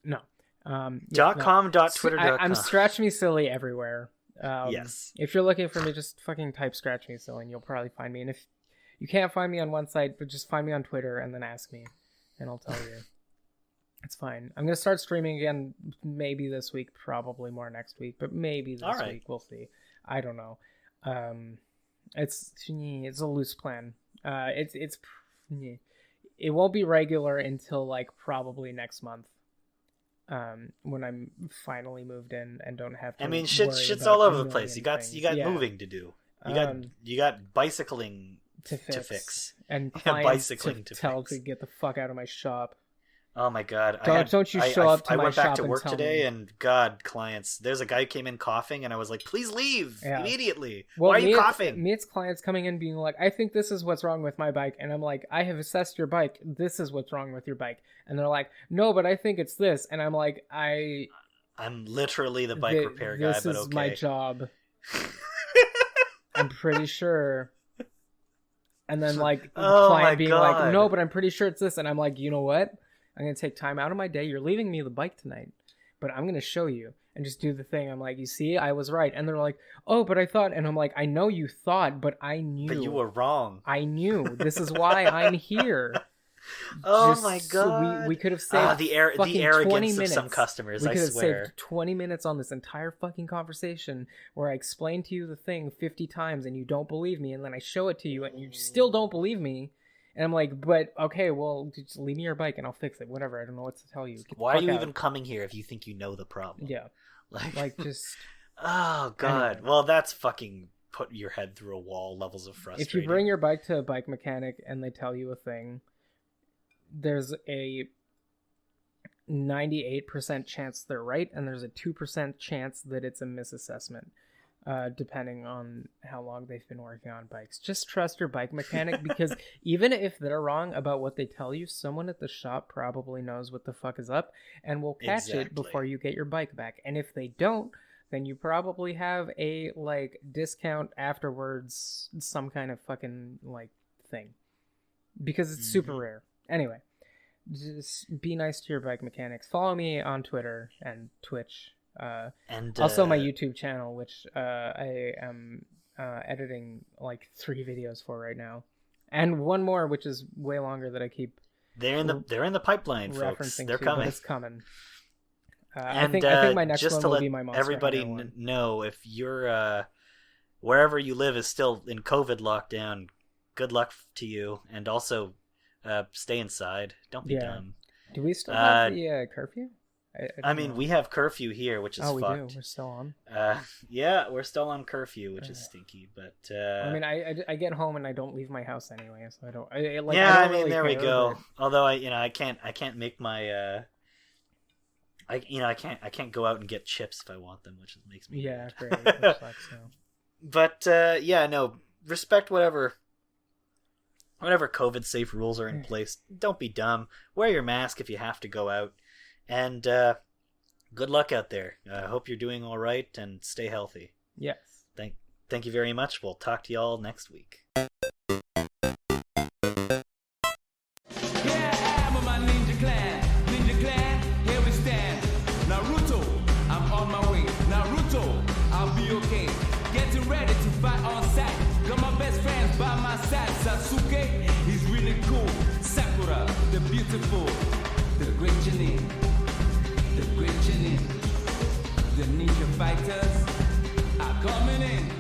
No. .com.twitter.com. I'm Scratch Me Silly everywhere. Yes. If you're looking for me, just fucking type Scratch Me Silly and you'll probably find me. And if you can't find me on one site, but just find me on Twitter and then ask me and I'll tell you. It's fine. I'm going to start streaming again maybe this week, probably more next week, but maybe this week. We'll see. I don't know. It's a loose plan. It won't be regular until like probably next month. When I'm finally moved in and don't have to. I mean, shit's all over the place. You got moving to do. You got bicycling to fix. And clients to tell to get the fuck out of my shop. Oh my god! Don't you show up to my shop and tell me. I went back to work today, and God, clients. There's a guy who came in coughing, and I was like, "Please leave immediately." Well, why are you coughing? It's clients coming in being like, "I think this is what's wrong with my bike," and I'm like, "I have assessed your bike. This is what's wrong with your bike," and they're like, "No, but I think it's this," and I'm like, I'm literally the bike repair guy, but okay. This is my job. I'm pretty sure. And then like client being like, "No, but I'm pretty sure it's this," and I'm like, "You know what? I'm going to take time out of my day. You're leaving me the bike tonight, but I'm going to show you and just do the thing." I'm like, "You see, I was right." And they're like, "Oh, but I thought," and I'm like, "I know you thought, but I knew." But you were wrong. I knew. This is why I'm here. Oh my god. We could have saved the arrogance of some customers, I swear. We could have saved 20 minutes on this entire fucking conversation where I explained to you the thing 50 times and you don't believe me, and then I show it to you and you still don't believe me. And I'm like, "But okay, well, just leave me your bike and I'll fix it. Whatever. I don't know what to tell you. Why are you even coming here if you think you know the problem?" Yeah. Like just... Oh, God. Anyway. Well, that's fucking put your head through a wall levels of frustration. If you bring your bike to a bike mechanic and they tell you a thing, there's a 98% chance they're right, and there's a 2% chance that it's a misassessment. Depending on how long they've been working on bikes. Just trust your bike mechanic, because even if they're wrong about what they tell you, someone at the shop probably knows what the fuck is up and will catch it before you get your bike back. And if they don't, then you probably have a like discount afterwards, some kind of fucking like thing, because it's super rare. Anyway, just be nice to your bike mechanics. Follow me on Twitter and Twitch. And also my YouTube channel, which I am editing like 3 videos for right now, and one more which is way longer that I keep. They're in the pipeline, folks. They're coming. It's coming. I think my next one will be my Monster everybody know, if you're wherever you live is still in COVID lockdown, good luck to you, and also stay inside. Don't be dumb. Do we still have the curfew? I mean, we have curfew here, which is fucked. We do. We're still on. Yeah, we're still on curfew, which is stinky. But I mean, I get home and I don't leave my house anyway, so I don't. I mean, really there we go. Although I can't make my I can't go out and get chips if I want them, which makes me mad. Great. Which sucks, so. But respect whatever COVID safe rules are in place. Don't be dumb. Wear your mask if you have to go out, and good luck out there. I hope you're doing all right and stay healthy. Yes. Thank you very much. We'll talk to you all next week. Naruto, I'm on my way. Naruto, I'll be okay. Getting ready to fight on sight. Got my best friends by my side. Sasuke, he's really cool. Sakura, the beautiful. The great Chunin. The great Chunin. The ninja fighters are coming in.